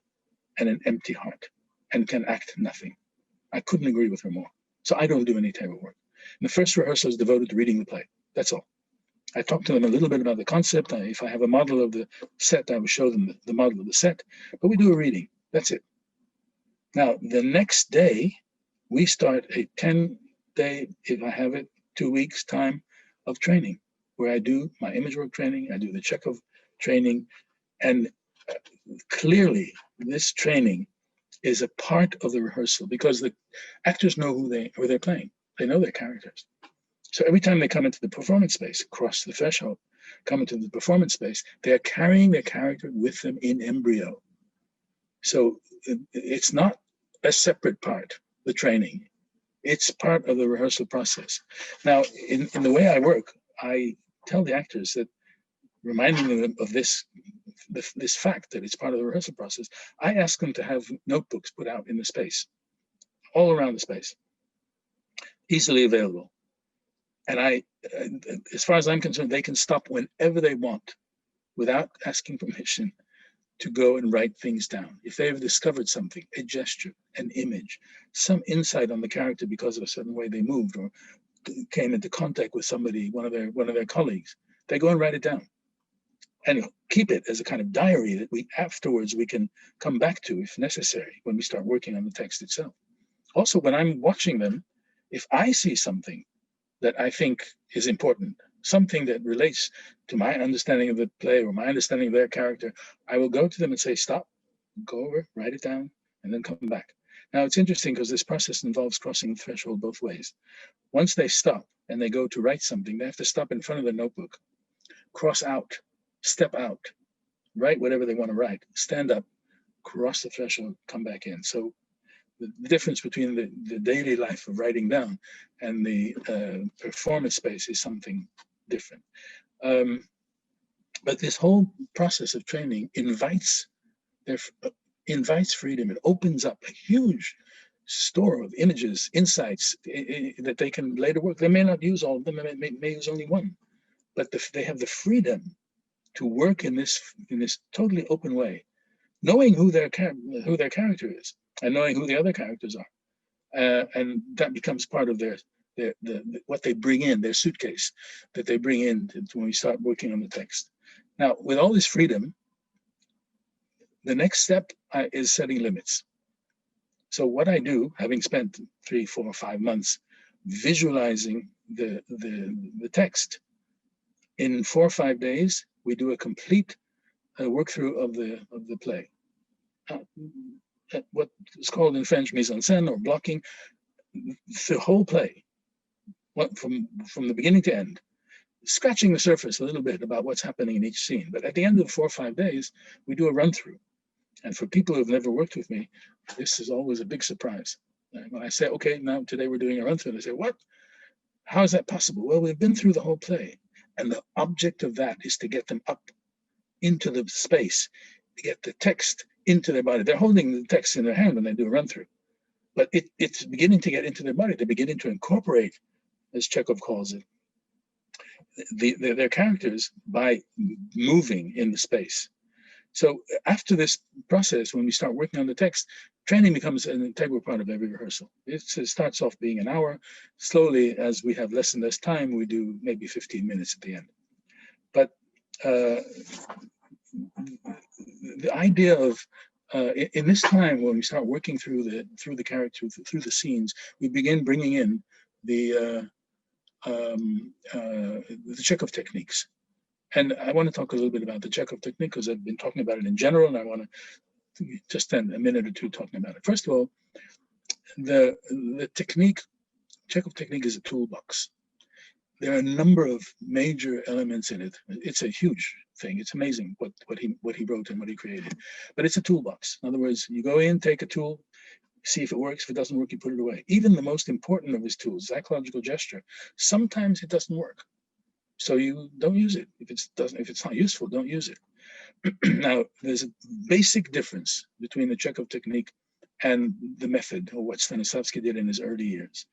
and an empty heart and can act nothing." I couldn't agree with her more. So I don't do any table work. And the first rehearsal is devoted to reading the play. That's all. I talk to them a little bit about the concept. If I have a model of the set, I will show them the model of the set, but we do a reading. That's it. Now, the next day, we start a 10-day, if I have it, 2 weeks time of training. where I do my image work training, I do the Chekhov training, and clearly this training is a part of the rehearsal because the actors know who they're playing. They know their characters. So every time they come into the performance space, cross the threshold, come into the performance space, they are carrying their character with them in embryo. So it's not a separate part, the training. It's part of the rehearsal process. Now, in the way I work, I tell the actors that, reminding them of this fact that it's part of the rehearsal process, I ask them to have notebooks put out in the space, all around the space, easily available. And as far as I'm concerned, they can stop whenever they want without asking permission to go and write things down. If they've discovered something, a gesture, an image, some insight on the character because of a certain way they moved or came into contact with somebody, one of their colleagues, they go and write it down and keep it as a kind of diary that afterwards we can come back to if necessary when we start working on the text itself. Also, when I'm watching them, if I see something that I think is important, something that relates to my understanding of the play or my understanding of their character, I will go to them and say, stop, go over, write it down, and then come back. Now, it's interesting because this process involves crossing the threshold both ways. Once they stop and they go to write something, they have to stop in front of the notebook, cross out, step out, write whatever they want to write, stand up, cross the threshold, come back in. So the difference between the daily life of writing down and the performance space is something different. But this whole process of training invites freedom. It opens up a huge store of images, insights that they can later work. They may not use all of them, they may use only one, but they have the freedom to work in this totally open way, knowing who their character is and knowing who the other characters are, and that becomes part of their what they bring in, their suitcase that they bring in when we start working on the text. Now, with all this freedom, the next step is setting limits. So what I do, having spent 3, 4, 5 months visualizing the text, in 4 or 5 days, we do a complete work through of the play. What is called in French mise en scène, or blocking, the whole play, from the beginning to end, scratching the surface a little bit about what's happening in each scene. But at the end of 4 or 5 days, we do a run through. And for people who've never worked with me, this is always a big surprise. When I say, okay, now today we're doing a run through, they say, what? How is that possible? Well, we've been through the whole play. And the object of that is to get them up into the space, to get the text into their body. They're holding the text in their hand when they do a run through. But it's beginning to get into their body. They're beginning to incorporate, as Chekhov calls it, their characters by moving in the space. So after this process, when we start working on the text, training becomes an integral part of every rehearsal. It starts off being an hour. Slowly, as we have less and less time, we do maybe 15 minutes at the end. But the idea of in this time when we start working through the character, through the scenes, we begin bringing in the Chekhov techniques. And I want to talk a little bit about the Chekhov technique because I've been talking about it in general, and I want to just spend a minute or two talking about it. First of all, the technique, Chekhov technique, is a toolbox. There are a number of major elements in it. It's a huge thing. It's amazing what he wrote and what he created. But it's a toolbox. In other words, you go in, take a tool, see if it works. If it doesn't work, you put it away. Even the most important of his tools, psychological gesture, sometimes it doesn't work. So you don't use it. If it's not useful, don't use it. Now, there's a basic difference between the Chekhov technique and the method, or what Stanislavski did in his early years.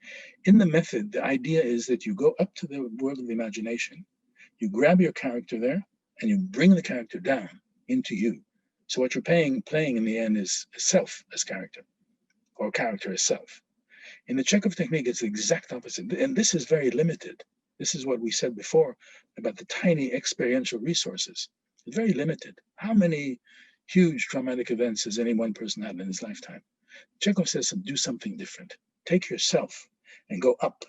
In the method, the idea is that you go up to the world of the imagination, you grab your character there, and you bring the character down into you. So what you're playing in the end is self as character, or character as self. In the Chekhov technique, it's the exact opposite, and this is very limited. This is what we said before about the tiny experiential resources. It's very limited. How many huge traumatic events has any one person had in his lifetime? Chekhov says to do something different. Take yourself and go up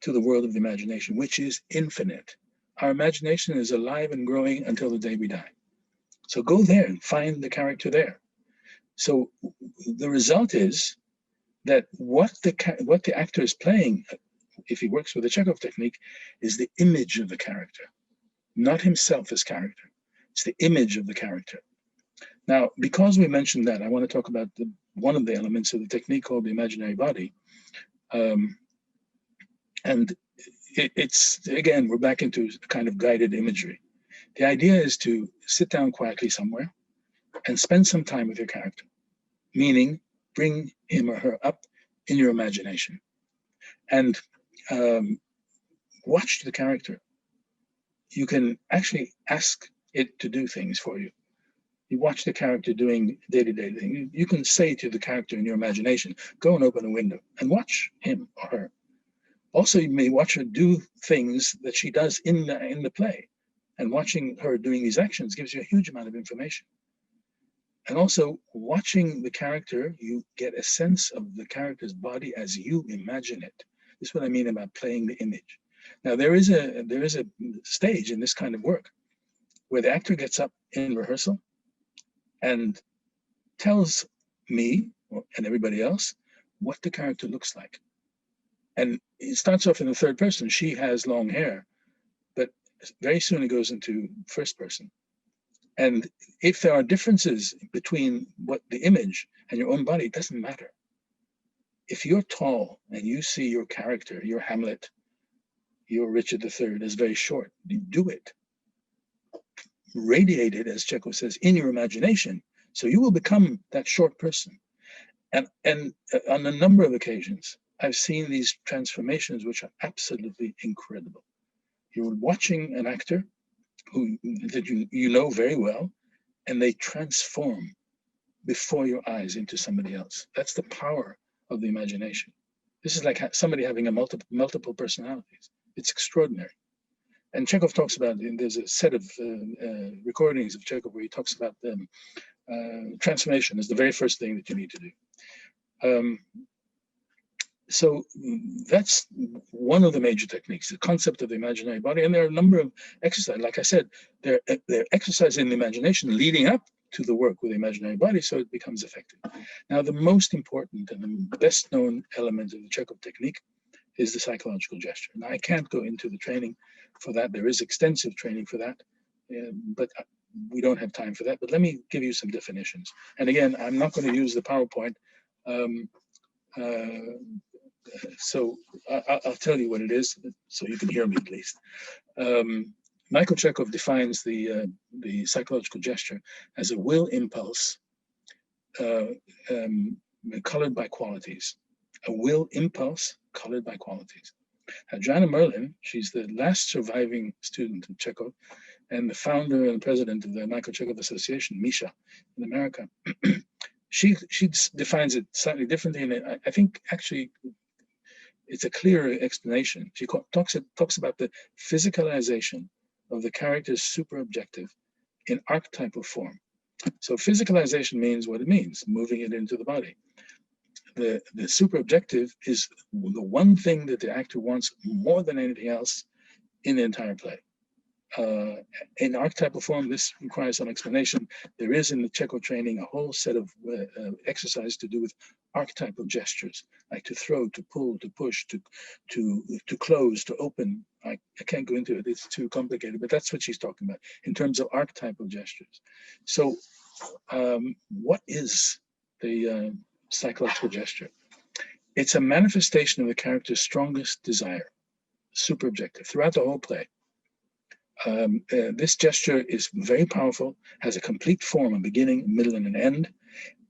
to the world of the imagination, which is infinite. our imagination is alive and growing until the day we die. So go there and find the character there. So the result is that what the actor is playing, if he works with the Chekhov technique, is the image of the character, not himself as character. It's the image of the character. Now, because we mentioned that, I want to talk about one of the elements of the technique called the imaginary body. And it's, again, we're back into kind of guided imagery. The idea is to sit down quietly somewhere and spend some time with your character, meaning bring him or her up in your imagination and watch the character. You can actually ask it to do things for you. You watch the character doing day-to-day things. You can say to the character in your imagination, go and open a window and watch him or her. Also, you may watch her do things that she does in the play. And watching her doing these actions gives you a huge amount of information. And also, watching the character, you get a sense of the character's body as you imagine it. This is what I mean about playing the image. Now, there is a stage in this kind of work where the actor gets up in rehearsal and tells me and everybody else what the character looks like. And it starts off in the third person. She has long hair, but very soon it goes into first person. And if there are differences between what the image and your own body, it doesn't matter. If you're tall and you see your character, your Hamlet, your Richard III is very short, you do it. Radiate it, as Chekhov says, in your imagination. So you will become that short person. And on a number of occasions, I've seen these transformations, which are absolutely incredible. You're watching an actor that you know very well, and they transform before your eyes into somebody else. That's the power of the imagination. This is like somebody having a multiple personalities. It's extraordinary. And Chekhov talks about, there's a set of recordings of Chekhov where he talks about transformation is the very first thing that you need to do. So that's one of the major techniques, the concept of the imaginary body. And there are a number of exercises. Like I said, they're exercises in the imagination leading up to the work with the imaginary body, so it becomes effective. Now, the most important and the best known element of the Chekhov technique is the psychological gesture. Now, I can't go into the training for that. There is extensive training for that, but we don't have time for that. But let me give you some definitions. And again, I'm not going to use the PowerPoint. So I'll tell you what it is, so you can hear me at least. Michael Chekhov defines the psychological gesture as a will impulse colored by qualities. A will impulse colored by qualities. Now, Joanna Merlin, she's the last surviving student of Chekhov and the founder and president of the Michael Chekhov Association, Misha, in America. She defines it slightly differently, and I think actually it's a clearer explanation. She talks about the physicalization of the character's super objective in archetypal form. So physicalization means what it means, moving it into the body. The super objective is the one thing that the actor wants more than anything else in the entire play. In archetypal form, this requires some explanation. There is in the Chekhov training a whole set of exercises to do with archetypal gestures, like to throw, to pull, to push, to close, to open. I can't go into it, it's too complicated, but that's what she's talking about in terms of archetypal gestures. So what is the psychological gesture? It's a manifestation of the character's strongest desire, super objective, throughout the whole play. This gesture is very powerful, has a complete form, a beginning, a middle, and an end.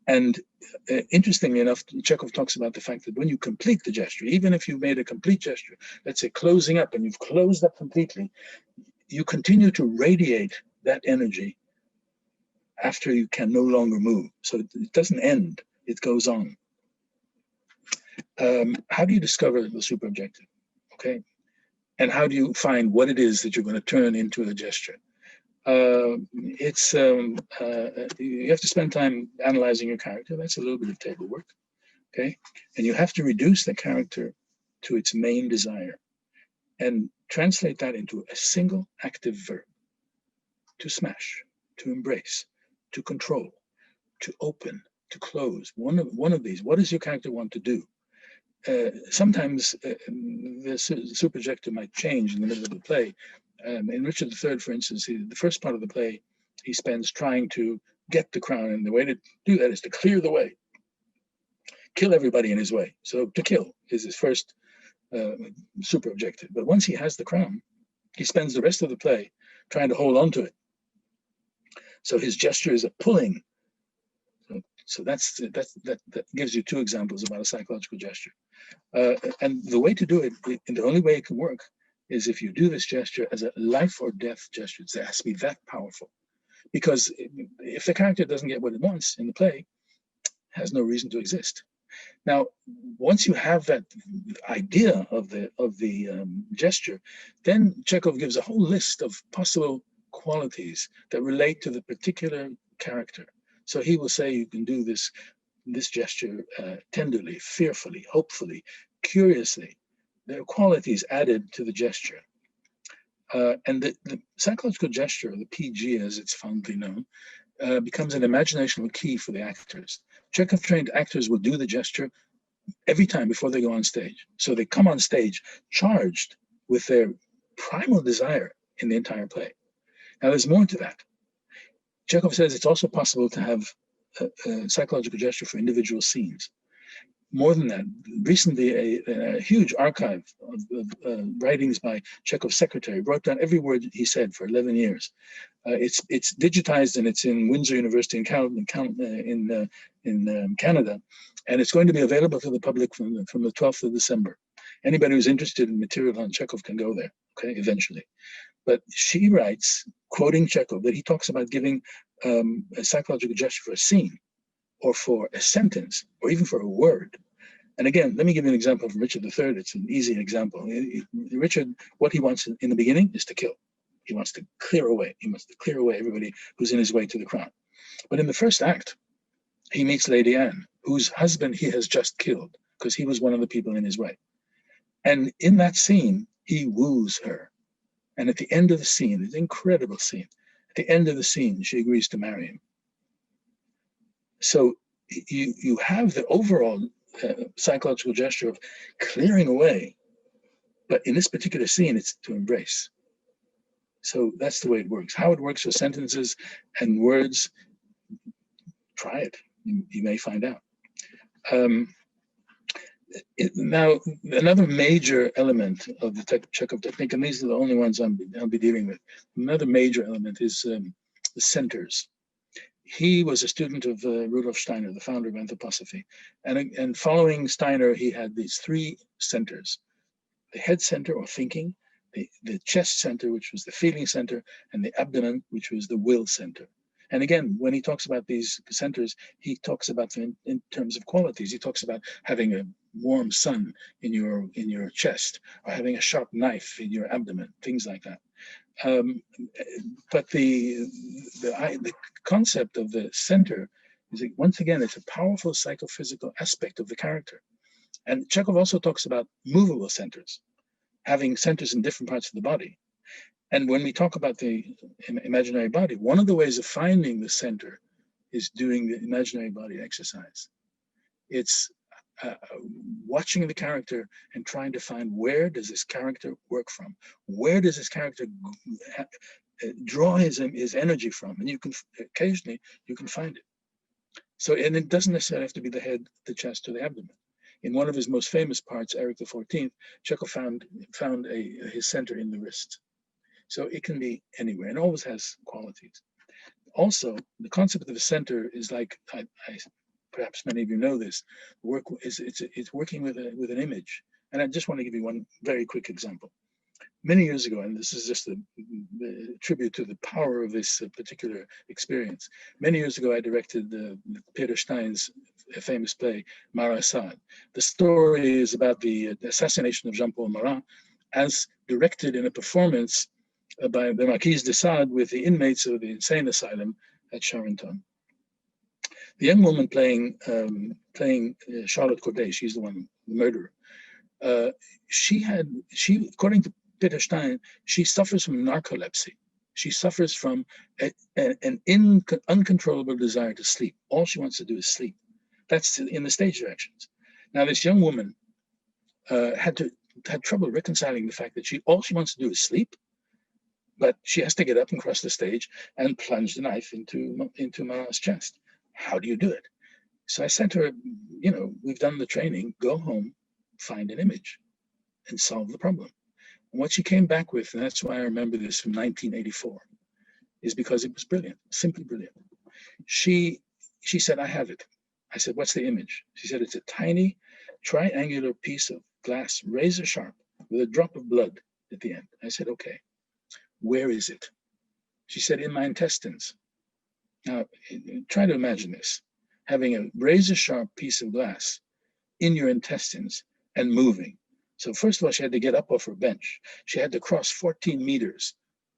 And interestingly enough, Chekhov talks about the fact that when you complete the gesture, even if you've made a complete gesture, let's say closing up, and you've closed up completely, you continue to radiate that energy after you can no longer move. So it doesn't end, it goes on. How do you discover the super objective? Okay. And how do you find what it is that you're going to turn into a gesture? You have to spend time analyzing your character. That's a little bit of table work, okay? And you have to reduce the character to its main desire. And translate that into a single active verb. To smash, to embrace, to control, to open, to close. One of these. What does your character want to do? Sometimes the superjector might change in the middle of the play. In Richard III, for instance, the first part of the play, he spends trying to get the crown, and the way to do that is to clear the way, kill everybody in his way. So to kill is his first super objective. But once he has the crown, he spends the rest of the play trying to hold on to it. So his gesture is a pulling. So that gives you two examples about a psychological gesture. And the way to do it, and the only way it can work, is if you do this gesture as a life or death gesture. It has to be that powerful. Because if the character doesn't get what it wants in the play, it has no reason to exist. Now, once you have that idea of the gesture, then Chekhov gives a whole list of possible qualities that relate to the particular character. So he will say you can do this gesture tenderly, fearfully, hopefully, curiously. There are qualities added to the gesture. And the psychological gesture, the PG as it's fondly known, becomes an imaginational key for the actors. Chekhov-trained actors will do the gesture every time before they go on stage. So they come on stage charged with their primal desire in the entire play. Now there's more to that. Chekhov says it's also possible to have a psychological gesture for individual scenes. More than that, recently a huge archive of writings by Chekhov's secretary wrote down every word he said for 11 years. It's digitized and it's in Windsor University in Canada, and it's going to be available to the public from the 12th of December. Anybody who's interested in material on Chekhov can go there, okay, eventually. But she writes, quoting Chekhov, that he talks about giving a psychological gesture for a scene, or for a sentence, or even for a word. And again, let me give you an example from Richard III. It's an easy example. Richard, what he wants in the beginning is to kill. He wants to clear away. He wants to clear away everybody who's in his way to the crown. But in the first act, he meets Lady Anne, whose husband he has just killed because he was one of the people in his way. And in that scene, he woos her. And at the end of the scene, it's an incredible scene. At the end of the scene, she agrees to marry him. So you have the overall psychological gesture of clearing away, but in this particular scene, it's to embrace. So that's the way it works. How it works for sentences and words, try it. You may find out. Now, another major element of the Chekhov technique, and these are the only ones I'll be dealing with. Another major element is the centers. He was a student of Rudolf Steiner, the founder of anthroposophy. And following Steiner, he had these three centers: the head center, or thinking, the chest center, which was the feeling center, and the abdomen, which was the will center. And again, when he talks about these centers, he talks about them in terms of qualities. He talks about having a warm sun in your chest, or having a sharp knife in your abdomen, things like that. But the concept of the center is, once again, it's a powerful psychophysical aspect of the character. And Chekhov also talks about movable centers, having centers in different parts of the body. And when we talk about the imaginary body, one of the ways of finding the center is doing the imaginary body exercise. It's watching the character and trying to find, where does this character work from? Where does this character draw his energy from? And you can occasionally find it. So, and it doesn't necessarily have to be the head, the chest, or the abdomen. In one of his most famous parts, Eric XIV, Chekhov found his center in the wrist. So it can be anywhere, and always has qualities. Also, the concept of a center is like, perhaps many of you know this, it's working with an image. And I just want to give you one very quick example. Many years ago, and this is just a tribute to the power of this particular experience. Many years ago, I directed Peter Stein's famous play, Marat Sade. The story is about the assassination of Jean-Paul Marat, as directed in a performance by the Marquise de Sade with the inmates of the insane asylum at Charenton. The young woman playing Charlotte Corday, she's the murderer. She, according to Peter Stein, she suffers from narcolepsy. She suffers from an uncontrollable desire to sleep. All she wants to do is sleep. That's in the stage directions. Now, this young woman had trouble reconciling the fact that all she wants to do is sleep, but she has to get up and cross the stage and plunge the knife into Marat's chest. How do you do it? So I said to her, we've done the training, go home, find an image and solve the problem. And what she came back with, and that's why I remember this from 1984, is because it was brilliant, simply brilliant. She said, I have it. I said, what's the image? She said, it's a tiny triangular piece of glass, razor sharp, with a drop of blood at the end. I said, okay, where is it? She said, in my intestines. Now, try to imagine this, having a razor sharp piece of glass in your intestines and moving. So first of all, she had to get up off her bench. She had to cross 14 meters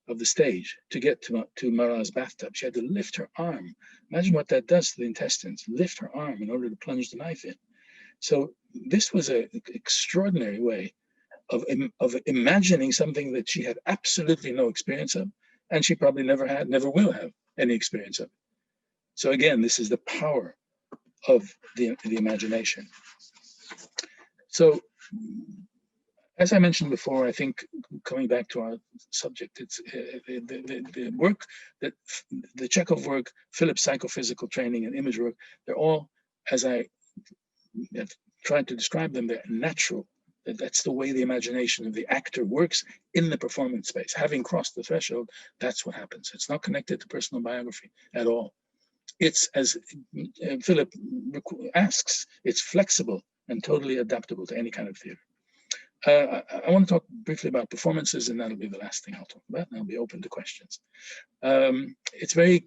of the stage to get to Marat's bathtub. She had to lift her arm. Imagine what that does to the intestines, lift her arm in order to plunge the knife in. So this was an extraordinary way of imagining something that she had absolutely no experience of, and she probably never will have any experience of. So again, this is the power of the imagination. So, as I mentioned before, I think coming back to our subject, it's the work that the Chekhov work, Philip's psychophysical training, and image work. They're all, as I have tried to describe them, they're natural. That's the way the imagination of the actor works in the performance space. Having crossed the threshold, that's what happens. It's not connected to personal biography at all. It's, as Philip asks, it's flexible and totally adaptable to any kind of theater. I want to talk briefly about performances, and that'll be the last thing I'll talk about, and I'll be open to questions. It's very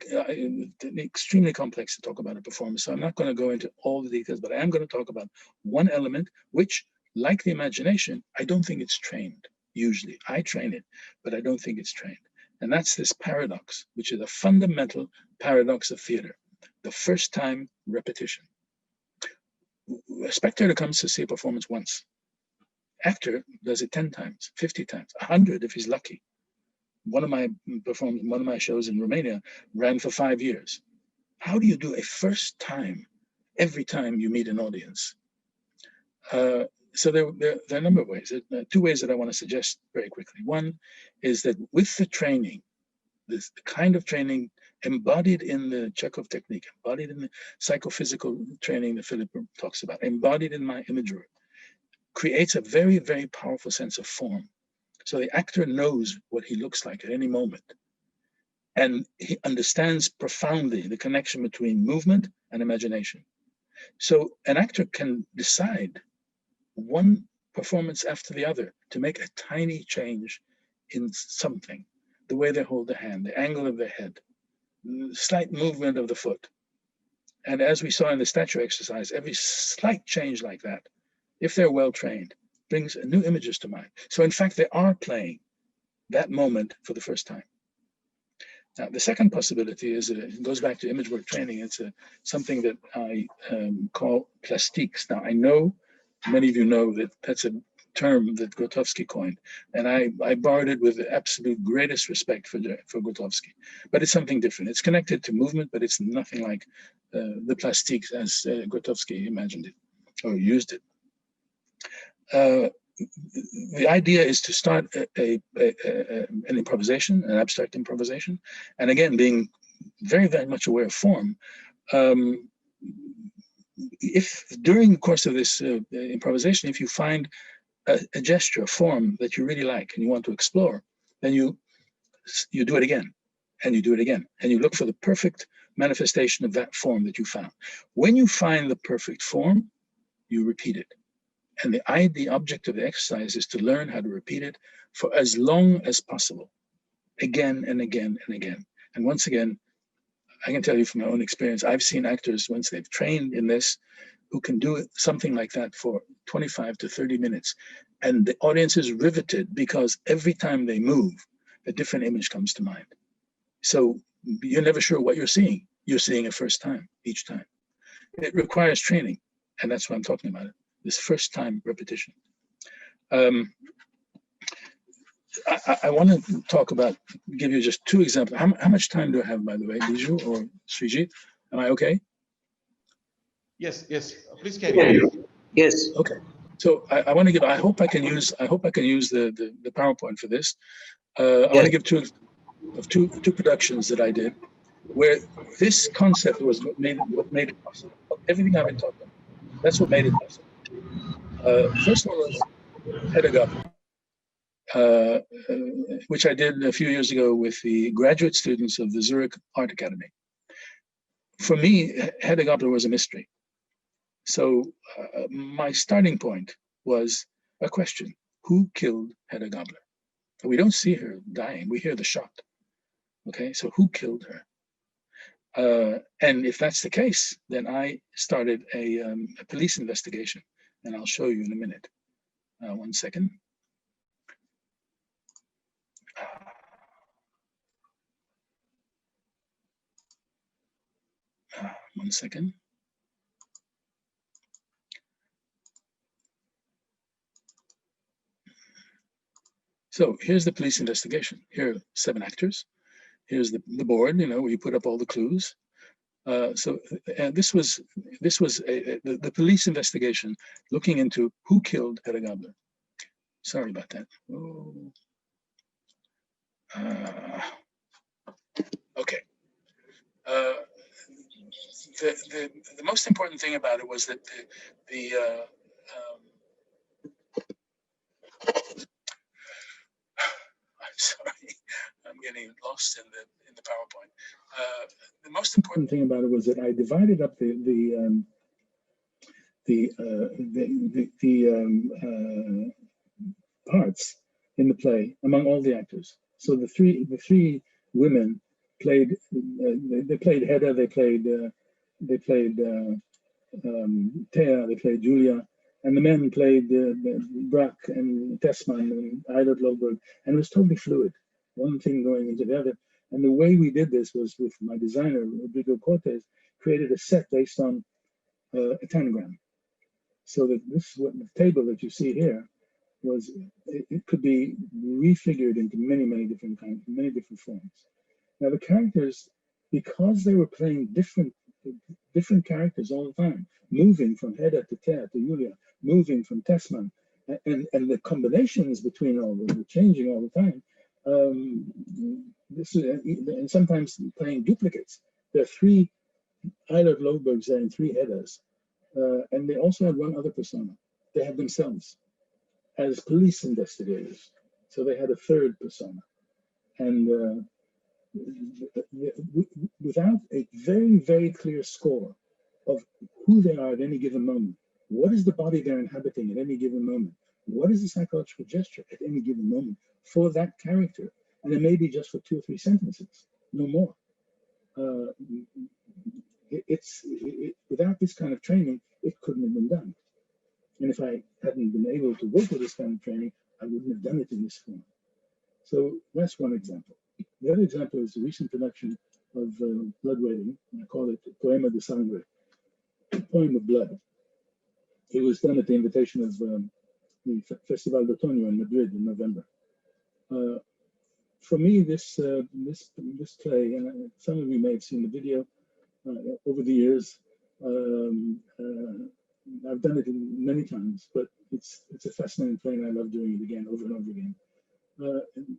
extremely complex to talk about a performance, so I'm not going to go into all the details, but I am going to talk about one element which, like the imagination, I don't think it's trained. Usually, I train it, but I don't think it's trained. And that's this paradox, which is a fundamental paradox of theater, the first time repetition. A spectator comes to see a performance once. Actor does it 10 times, 50 times, 100 if he's lucky. One of my shows in Romania ran for 5 years. How do you do a first time every time you meet an audience? So there are a number of ways. There are 2 ways that I want to suggest very quickly. One is that with the training, this kind of training embodied in the Chekhov technique, embodied in the psychophysical training that Philip talks about, embodied in my image work, creates a very, very powerful sense of form. So the actor knows what he looks like at any moment. And he understands profoundly the connection between movement and imagination. So an actor can decide one performance after the other to make a tiny change in something, the way they hold the hand, the angle of the head, the slight movement of the foot. And as we saw in the statue exercise, every slight change like that, if they're well trained, brings new images to mind. So in fact, they are playing that moment for the first time. Now, the second possibility is, it goes back to image work training. It's something that I call plastiques. Now, I know many of you know that that's a term that Grotowski coined, and I borrowed it with the absolute greatest respect for Grotowski. But it's something different. It's connected to movement, but it's nothing like the plastiques as Grotowski imagined it or used it. The idea is to start an improvisation, an abstract improvisation, and again, being very, very much aware of form. If during the course of this improvisation, if you find a gesture, a form that you really like and you want to explore, then you do it again, and you do it again, and you look for the perfect manifestation of that form that you found. When you find the perfect form, you repeat it. And the object of the exercise is to learn how to repeat it for as long as possible, again and again and again. And once again, I can tell you from my own experience, I've seen actors, once they've trained in this, who can do something like that for 25 to 30 minutes. And the audience is riveted because every time they move, a different image comes to mind. So you're never sure what you're seeing. You're seeing it first time, each time. It requires training, and that's what I'm talking about. This first time repetition. I want to talk about, give you just two examples. How much time do I have, by the way, Biju or Srijit? Am I okay? Yes, yes. Please carry on. Yes. Okay. So I want to give. I hope I can use the PowerPoint for this. I want to give two productions that I did, where this concept was what made it possible. Everything I've been talking about, that's what made it possible. First one was Pedagogy, which I did a few years ago with the graduate students of the Zurich Art Academy. For me, Hedda Gabler was a mystery. So my starting point was a question: who killed Hedda Gabler? We don't see her dying; we hear the shot. Okay, so who killed her? And if that's the case, then I started a police investigation, and I'll show you in a minute. 1 second. 1 second. So here's the police investigation. Here are 7 actors. Here's the board, you know, where you put up all the clues. This was the police investigation looking into who killed Hedda Gabler. Sorry about that. Oh. Okay. The most important thing about it was that I'm sorry, I'm getting lost in the PowerPoint. The most important thing about it was that I divided up the parts in the play among all the actors. So the three women played. They played Hedda. They played Thea. They played Julia. And the men played Brack and Tessman and Eilert Lovberg, and it was totally fluid, one thing going into the other. And the way we did this was with my designer, Rodrigo Cortes, created a set based on a tanagram. So that this the table that you see here was, it could be refigured into many different kinds, many different forms. Now the characters, because they were playing different characters all the time, moving from Hedda to Thea to Julia, moving from Tessman, and the combinations between all of them were changing all the time. This is, and sometimes playing duplicates. There are 3 Eilert Lovbergs and 3 Heddas, and they also had one other persona. They had themselves as police investigators, so they had a 3rd persona, and without a very clear score of who they are at any given moment, what is the body they're inhabiting at any given moment, what is the psychological gesture at any given moment for that character, and it may be just for 2 or 3 sentences, no more. Without this kind of training, it couldn't have been done. And if I hadn't been able to work with this kind of training, I wouldn't have done it in this form. So that's one example. The other example is the recent production of Blood Wedding. I call it Poema de Sangre, Poem of Blood. It was done at the invitation of the Festival de Otoño in Madrid in November. For me, this play, and some of you may have seen the video over the years. I've done it many times, but it's a fascinating play, and I love doing it again, over and over again.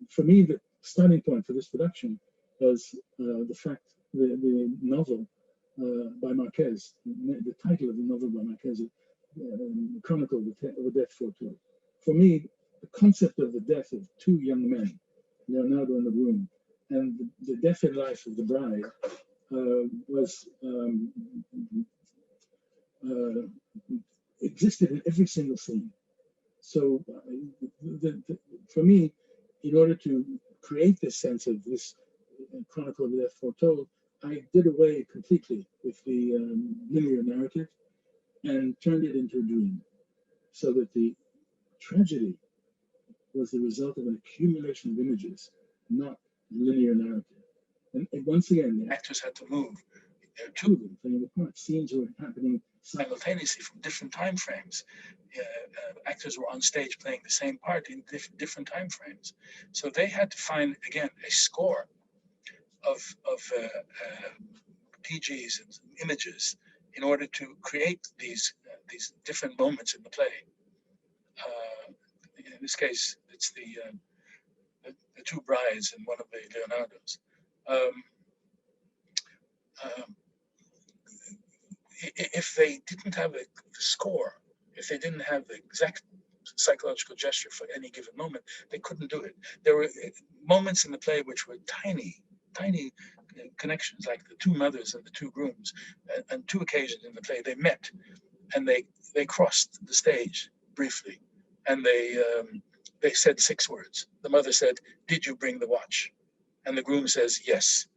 For me, the starting point for this production was the fact the novel by Marquez, the title of the novel by Marquez, Chronicle of a Death Foretold. For me, the concept of the death of 2 young men, Leonardo and the groom, and the death in life of the bride was existed in every single scene. So for me, in order to create this sense of this Chronicle of the Death Foretold, I did away completely with the linear narrative and turned it into a dream, so that the tragedy was the result of an accumulation of images, not linear narrative. And once again, the actors had to move. There are 2 of them playing the part. Scenes were happening simultaneously from different time frames. Actors were on stage playing the same part in different time frames. So they had to find, again, a score of PGs and images in order to create these different moments in the play. In this case, it's the two brides and one of the Leonardos. If they didn't have the score, if they didn't have the exact psychological gesture for any given moment, they couldn't do it. There were moments in the play which were tiny connections, like the two mothers and the two grooms. On two occasions in the play, they met and they crossed the stage briefly, and they said 6 words. The mother said, "Did you bring the watch?" And the groom says, "Yes."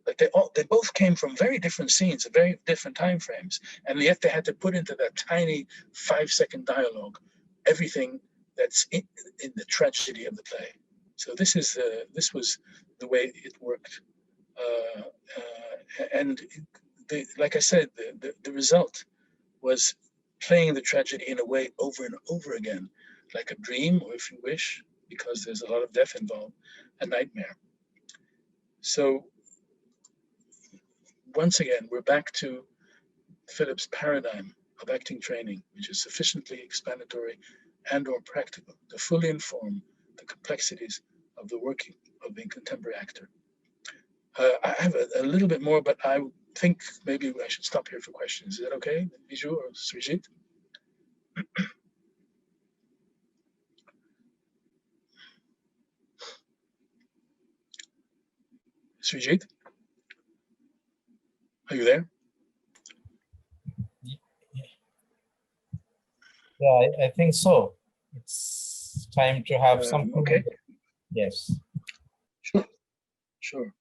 But they both came from very different scenes, very different time frames, and yet they had to put into that tiny 5-second dialogue everything that's in the tragedy of the play. So this was the way it worked, and like I said, the result was playing the tragedy in a way over and over again, like a dream, or if you wish, because there's a lot of death involved, a nightmare. So once again, we're back to Philip's paradigm of acting training, which is sufficiently explanatory and or practical to fully inform the complexities of the working of the contemporary actor. I have a little bit more, but I think maybe I should stop here for questions. Is that okay, Viju or Srijit? Srijit? Are you there? Yeah, I think so. It's time to have some. Okay. Yes. Sure.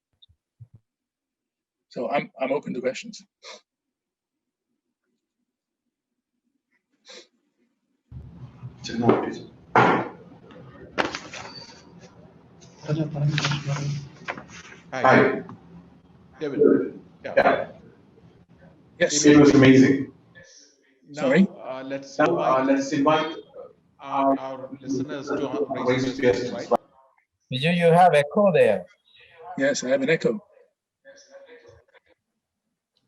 So I'm open to questions. Hi. David. Yeah. Yes. It was amazing. Now, Sorry? let's invite our listeners to raise questions, right? Vijay, you have echo there. Yes, I have an echo.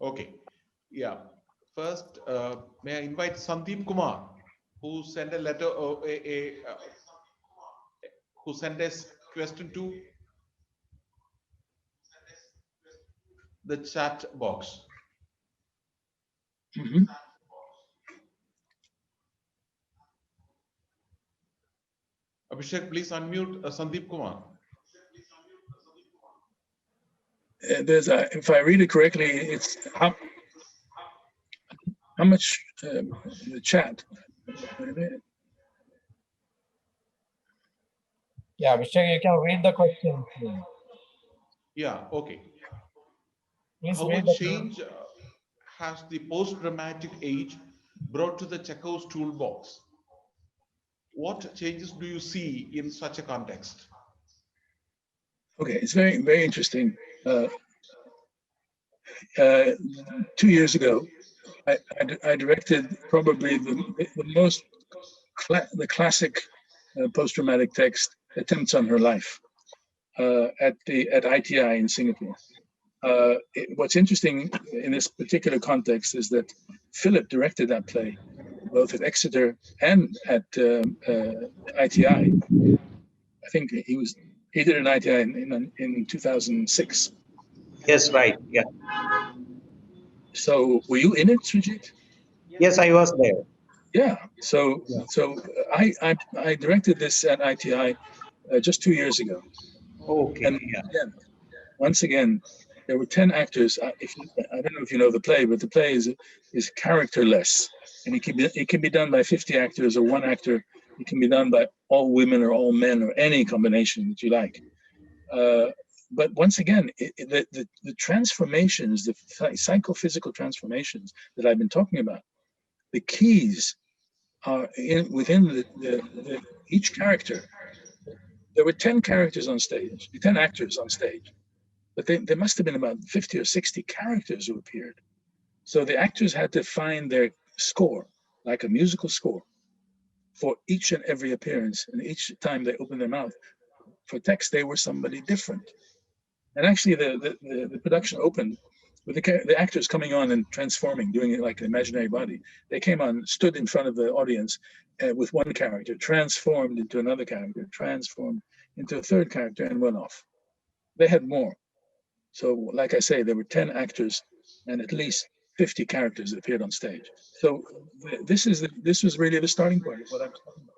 Okay. Yeah. First, may I invite Sandeep Kumar, who sent a letter, who sent us question to the chat box. Mm-hmm. Abhishek, please unmute Sandeep Kumar. If I read it correctly, it's how much the chat. Yeah, Abhishek, you can read the question. Please. Yeah, okay. Please How read much the change has the post-dramatic age brought to the Chekhov's toolbox? What changes do you see in such a context? Okay, it's very, very interesting. 2 years ago, I directed probably the most the classic post-dramatic text, Attempts on Her Life, at ITI in Singapore. What's interesting in this particular context is that Philip directed that play, both at Exeter and at ITI. I think he did an ITI in 2006. Yes, right. Yeah. So were you in it, Srijit? Yes, I was there. Yeah. So I directed this at ITI just 2 years ago. Okay. And Yeah. again, once again, there were 10 actors. I don't know if you know the play, but the play is characterless, and it can be done by 50 actors or one actor. It can be done by all women or all men or any combination that you like. But once again, the transformations, the psychophysical transformations that I've been talking about, the keys are within each character. There were 10 characters on stage, 10 actors on stage, but there must have been about 50 or 60 characters who appeared. So the actors had to find their score, like a musical score, for each and every appearance. And each time they opened their mouth for text, they were somebody different. And actually, the production opened with the actors coming on and transforming, doing it like an imaginary body. They came on, stood in front of the audience with one character, transformed into another character, transformed into a third character, and went off. They had more. So, like I say, there were 10 actors and at least 50 characters that appeared on stage. So this was really the starting point of what I'm talking about.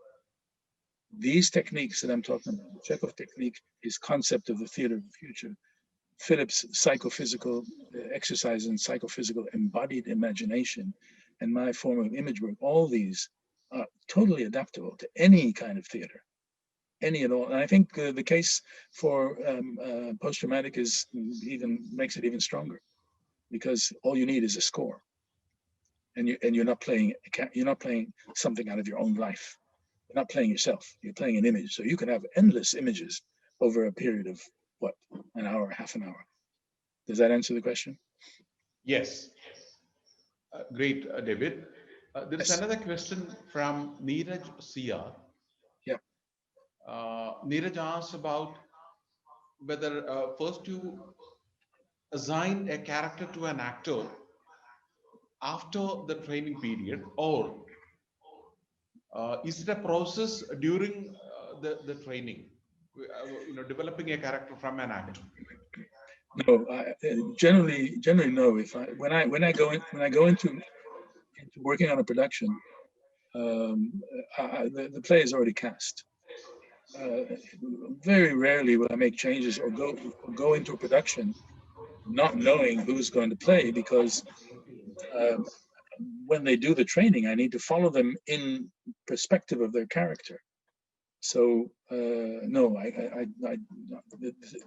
These techniques that I'm talking about, the Chekhov technique, is concept of the theater of the future. Philip's psychophysical exercise and psychophysical embodied imagination, and my form of image work, all these are totally adaptable to any kind of theater, any and all. And I think the case for post-traumatic makes it even stronger, because all you need is a score, and you're not playing something out of your own life. You're not playing yourself. You're playing an image. So you can have endless images over a period of what, an hour, half an hour. Does that answer the question? Yes. Great, David. There is Yes. another question from Neeraj Sia. Yeah. Neeraj asks about whether first you assign a character to an actor after the training period, or is it a process during the training? Developing a character from an actor. No, generally no. When I go into working on a production, the play is already cast. Very rarely will I make changes or go into a production not knowing who's going to play, because when they do the training, I need to follow them in perspective of their character. So no,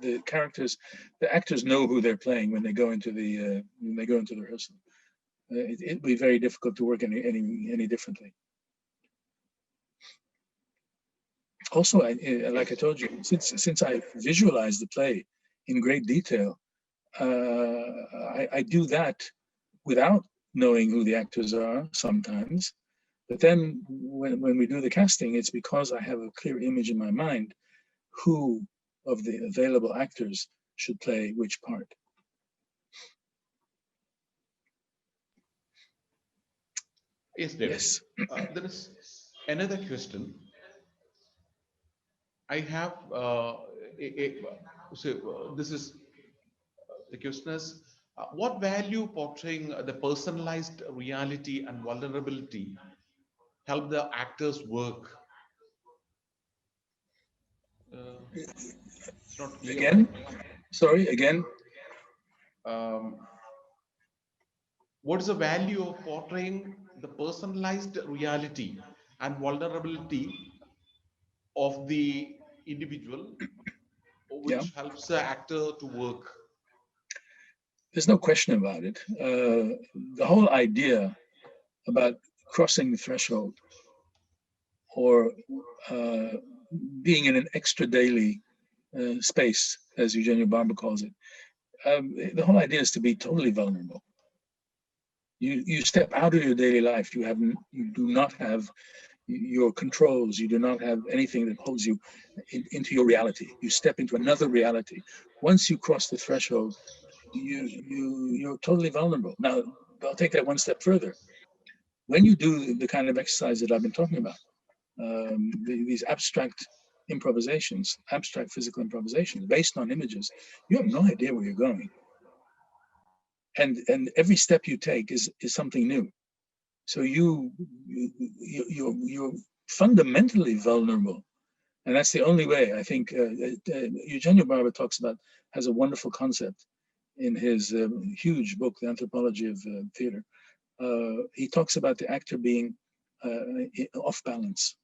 the characters, the actors know who they're playing when they go into the rehearsal. It'd be very difficult to work any differently. Also, like I told you, since I visualize the play in great detail, I do that without knowing who the actors are sometimes. But then when we do the casting, it's because I have a clear image in my mind who of the available actors should play which part. Yes, David. Yes. There is another question. I have this is the question is, what value portraying the personalized reality and vulnerability help the actors work? It's not clear. Again, sorry, again. What is the value of portraying the personalized reality and vulnerability of the individual, which helps the actor to work? There's no question about it. The whole idea about crossing the threshold or being in an extra daily space, as Eugenio Barber calls it, the whole idea is to be totally vulnerable. You step out of your daily life. You do not have your controls. You do not have anything that holds you into your reality. You step into another reality. Once you cross the threshold, you're totally vulnerable. Now, I'll take that one step further. When you do the kind of exercise that I've been talking about, these abstract improvisations, abstract physical improvisations based on images, you have no idea where you're going. And every step you take is something new. So you're fundamentally vulnerable. And that's the only way. I think Eugenio Barber has a wonderful concept in his huge book, The Anthropology of Theater. He talks about the actor being off balance,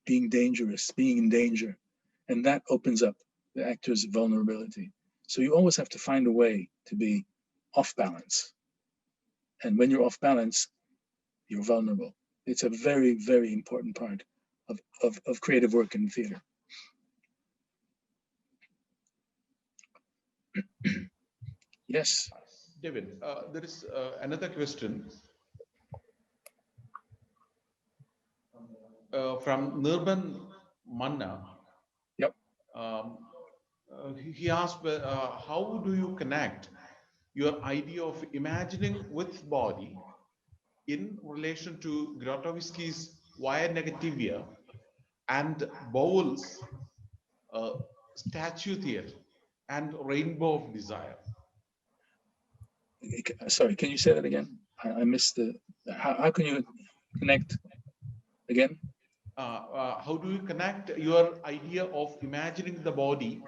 being dangerous, being in danger. And that opens up the actor's vulnerability. So you always have to find a way to be off balance. And when you're off balance, you're vulnerable. It's a very, very important part of creative work in theater. Yes. David, there is another question from Nirban Manna. Yep. He asked, how do you connect your idea of imagining with body in relation to Grotowski's Via Negativia and Bowles' statue theory and rainbow of desire? Sorry, can you say that again? I missed the. How can you connect again? How do you connect your idea of imagining the body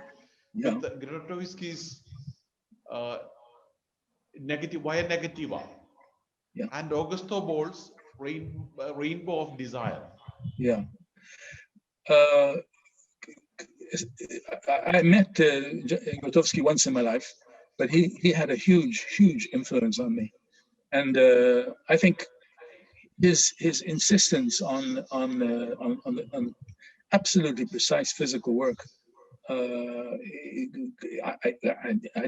with Grotowski's Via Negativa and Augusto Boll's rainbow of desire? Yeah. I met Grotowski once in my life, but he had a huge influence on me, and I think his insistence on absolutely precise physical work. I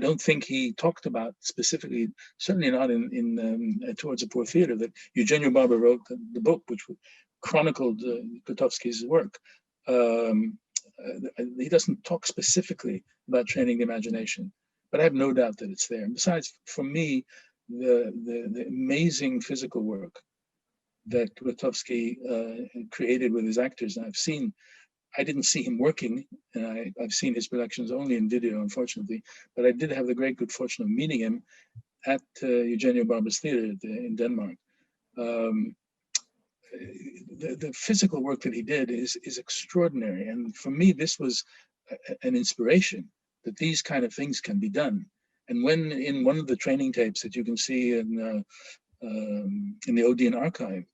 don't think he talked about specifically, certainly not in Towards a Poor Theater, that Eugenio Barber wrote the book which chronicled Grotowski's work. He doesn't talk specifically about training the imagination, but I have no doubt that it's there. And besides, for me, the amazing physical work that Grotowski created with his actors, and I didn't see him working, and I've seen his productions only in video, unfortunately, but I did have the great good fortune of meeting him at Eugenio Barber's theater in Denmark. The physical work that he did is extraordinary, and for me this was an inspiration that these kind of things can be done. And when in one of the training tapes that you can see in the Odeon archive,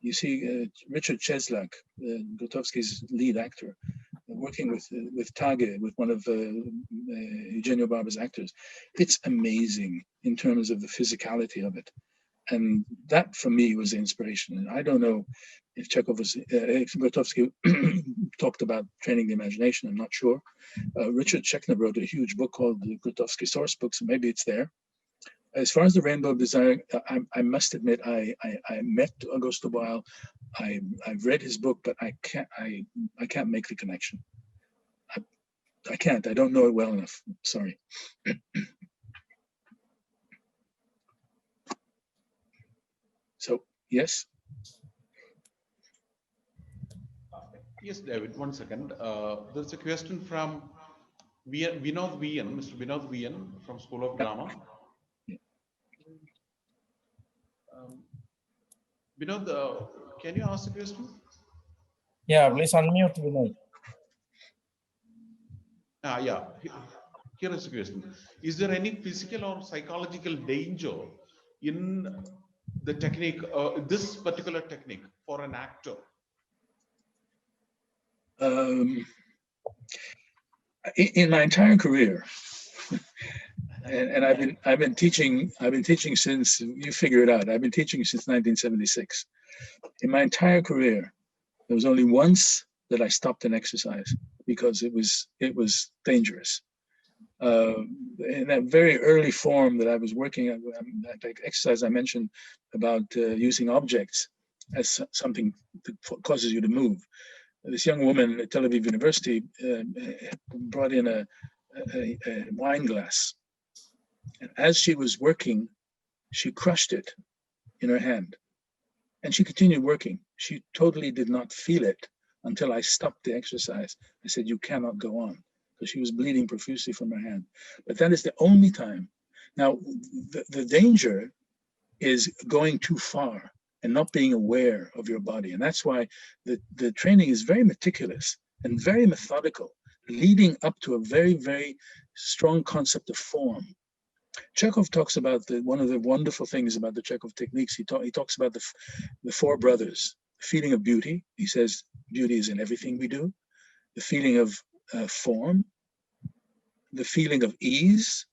you see Richard Czeslak, Grotowski's lead actor, working with Tage, with one of Eugenio Barber's actors. It's amazing in terms of the physicality of it. And that, for me, was the inspiration. And I don't know if if Grotowski talked about training the imagination. I'm not sure. Richard Schechner wrote a huge book called the Grotowski Source Books, and maybe it's there. As far as the Rainbow of Desire, I must admit, I met Augusto Boal. I've read his book, but I can't make the connection. I can't. I don't know it well enough. Sorry. So, yes? Yes, David, one second. There's a question from Vinod Vian, Mr. Vinod Vian from School of Drama. Vinod, can you ask a question? Yeah, please unmute Vinod. Yeah, here is a question. Is there any physical or psychological danger in the technique, this particular technique for an actor? In my entire career, and I've been teaching since, you figure it out, I've been teaching since 1976. In my entire career, there was only once that I stopped an exercise because it was dangerous. In that very early form that I was working at, that exercise I mentioned about using objects as something that causes you to move. This young woman at Tel Aviv University brought in a wine glass. And as she was working, she crushed it in her hand. And she continued working. She totally did not feel it until I stopped the exercise. I said, you cannot go on, because she was bleeding profusely from her hand. But that is the only time. Now, the danger is going too far and not being aware of your body. And that's why the training is very meticulous and very methodical, leading up to a very, very strong concept of form. Chekhov talks about one of the wonderful things about the Chekhov techniques. He talks about the four brothers, the feeling of beauty. He says beauty is in everything we do. The feeling of form, the feeling of ease,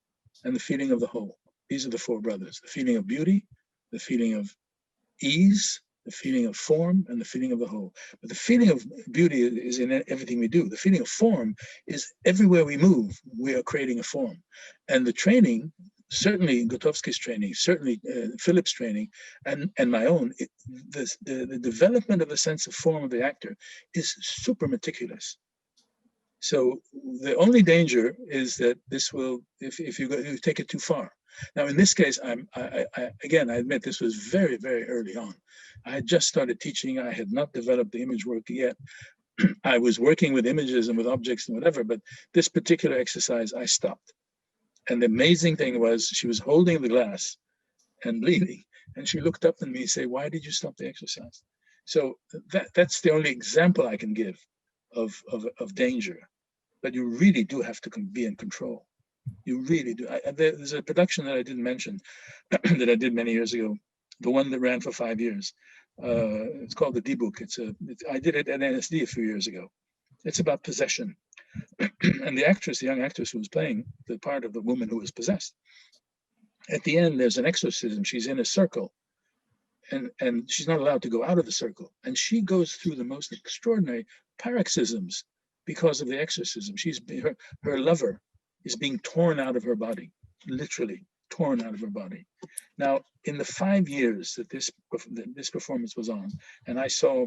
and the feeling of the whole. These are the four brothers: the feeling of beauty, the feeling of ease, the feeling of form, and the feeling of the whole. But the feeling of beauty is in everything we do. The feeling of form is everywhere we move, we are creating a form. And the training certainly Gotowski's training, certainly Philip's training, and my own, the development of the sense of form of the actor is super meticulous. So the only danger is that this will, if you take it too far. Now, in this case, again, I admit this was very, very early on. I had just started teaching. I had not developed the image work yet. I was working with images and with objects and whatever, but this particular exercise, I stopped. And the amazing thing was she was holding the glass and bleeding. And she looked up at me and said, "Why did you stop the exercise?" So that's the only example I can give of danger. But you really do have to be in control. You really do. There's a production that I didn't mention that I did many years ago, the one that ran for 5 years. It's called The D-Book. I did it at NSD a few years ago. It's about possession. And the actress, the young actress who was playing the part of the woman who was possessed, at the end, there's an exorcism. She's in a circle, and she's not allowed to go out of the circle. And she goes through the most extraordinary paroxysms because of the exorcism. Her lover is being torn out of her body, literally torn out of her body. Now, in the 5 years that this performance was on, and I saw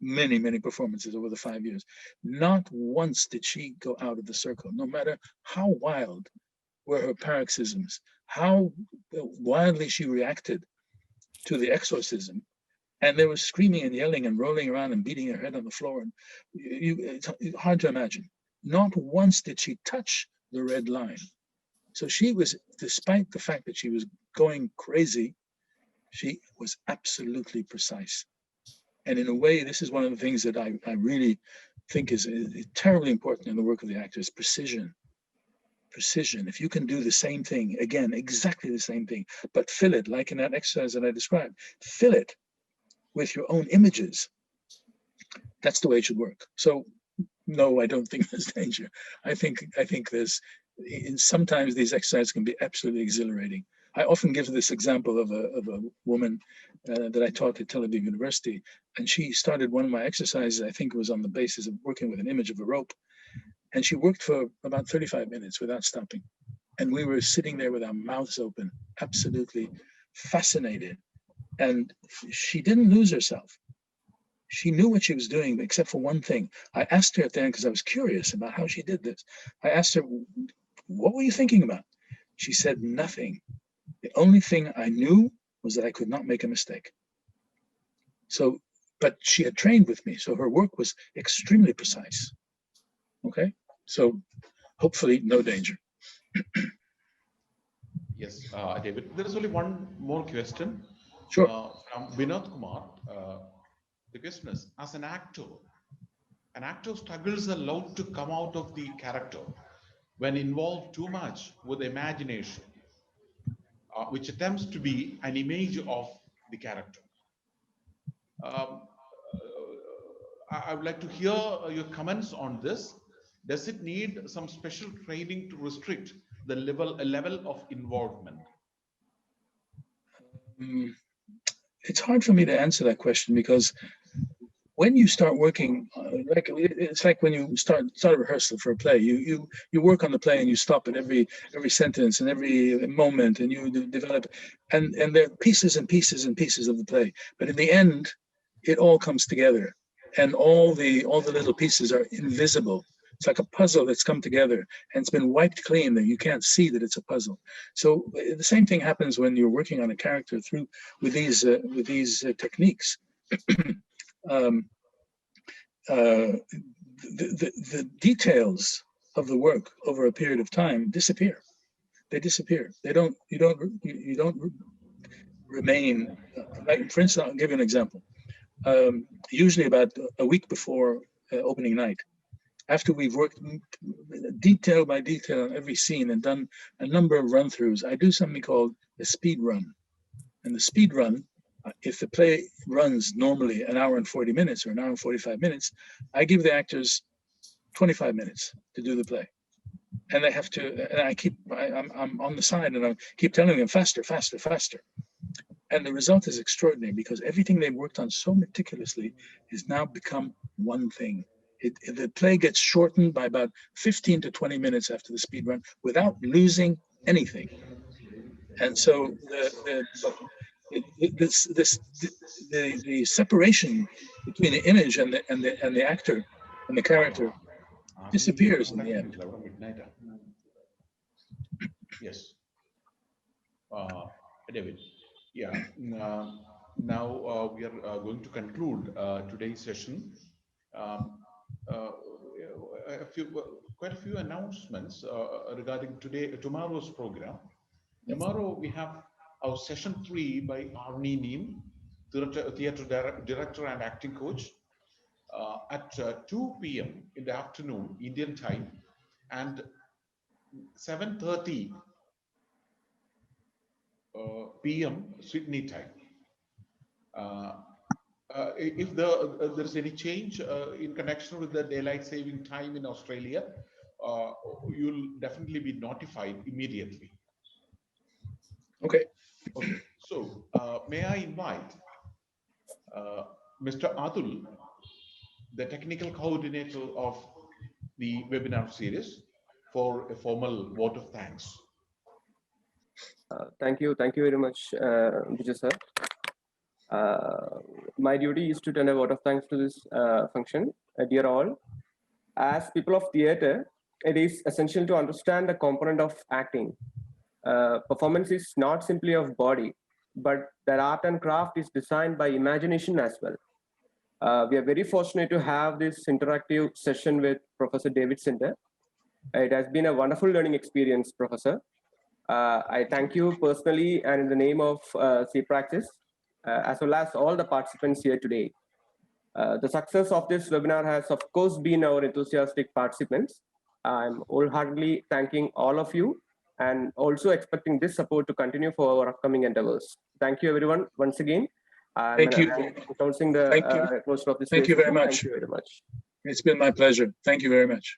many, many performances over the 5 years, not once did she go out of the circle, no matter how wild were her paroxysms, how wildly she reacted to the exorcism. And there was screaming and yelling and rolling around and beating her head on the floor. And it's hard to imagine. Not once did she touch the red line. So she was, despite the fact that she was going crazy, she was absolutely precise. And in a way, this is one of the things that I really think is terribly important in the work of the actor, is precision. Precision. If you can do the same thing, again, exactly the same thing, but fill it, like in that exercise that I described, fill it with your own images. That's the way it should work. So no, I don't think there's danger. I think there's, sometimes these exercises can be absolutely exhilarating. I often give this example of a woman that I taught at Tel Aviv University, and she started one of my exercises. I think it was on the basis of working with an image of a rope, and she worked for about 35 minutes without stopping. And we were sitting there with our mouths open, absolutely fascinated. And she didn't lose herself. She knew what she was doing, except for one thing. I asked her at the end, because I was curious about how she did this. I asked her, "What were you thinking about?" She said, "Nothing. The only thing I knew was that I could not make a mistake." So, but she had trained with me, so her work was extremely precise. Okay, so hopefully no danger. Yes, David. There is only one more question. Sure. From Vinod Kumar. The question is, as an actor struggles a lot to come out of the character when involved too much with imagination, which attempts to be an image of the character. I would like to hear your comments on this. Does it need some special training to restrict the level of involvement? It's hard for me to answer that question, because when you start working, it's like when you start a rehearsal for a play. You work on the play and you stop at every sentence and every moment, and you develop, and there are pieces and pieces and pieces of the play. But in the end, it all comes together, and all the little pieces are invisible. It's like a puzzle that's come together and it's been wiped clean, that you can't see that it's a puzzle. So the same thing happens when you're working on a character with these techniques. The details of the work over a period of time disappear. They disappear. You don't remain. Like, for instance, I'll give you an example. Usually about a week before opening night, after we've worked detail by detail on every scene and done a number of run-throughs, I do something called a speed run. And the speed run, if the play runs normally an hour and 40 minutes or an hour and 45 minutes, I give the actors 25 minutes to do the play. And they have to, and I'm on the side and I keep telling them faster, faster, faster. And the result is extraordinary, because everything they've worked on so meticulously has now become one thing. The play gets shortened by about 15 to 20 minutes after the speed run without losing anything. And so the separation between the image and the actor and the character disappears in the end. Yes. David. Yeah. Now we are going to conclude today's session. Quite a few announcements regarding tomorrow's program. Tomorrow we have our session 3 by Arnie Neem, theater director and acting coach, at 2 p.m. in the afternoon Indian time and 7:30 p.m. Sydney time. If there's any change in connection with the daylight saving time in Australia, you'll definitely be notified immediately. Okay. Okay. So may I invite Mr. Atul, the technical coordinator of the webinar series, for a formal vote of thanks. Thank you very much, Vijay sir. My duty is to turn a vote of thanks to this function. Dear all, as people of theater, it is essential to understand the component of acting. Performance is not simply of body, but that art and craft is designed by imagination as well. We are very fortunate to have this interactive session with Professor David Zinder. It has been a wonderful learning experience, Professor. I thank you personally and in the name of CPraxis, as well as all the participants here today. The success of this webinar has, of course, been our enthusiastic participants. I'm wholeheartedly thanking all of you and also expecting this support to continue for our upcoming endeavors. Thank you, everyone, once again. Thank you. Announcing the closure of this. Thank you very much. Thank you very much. It's been my pleasure. Thank you very much.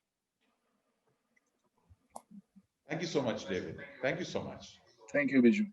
Thank you so much, David. Thank you so much. Thank you, Viju.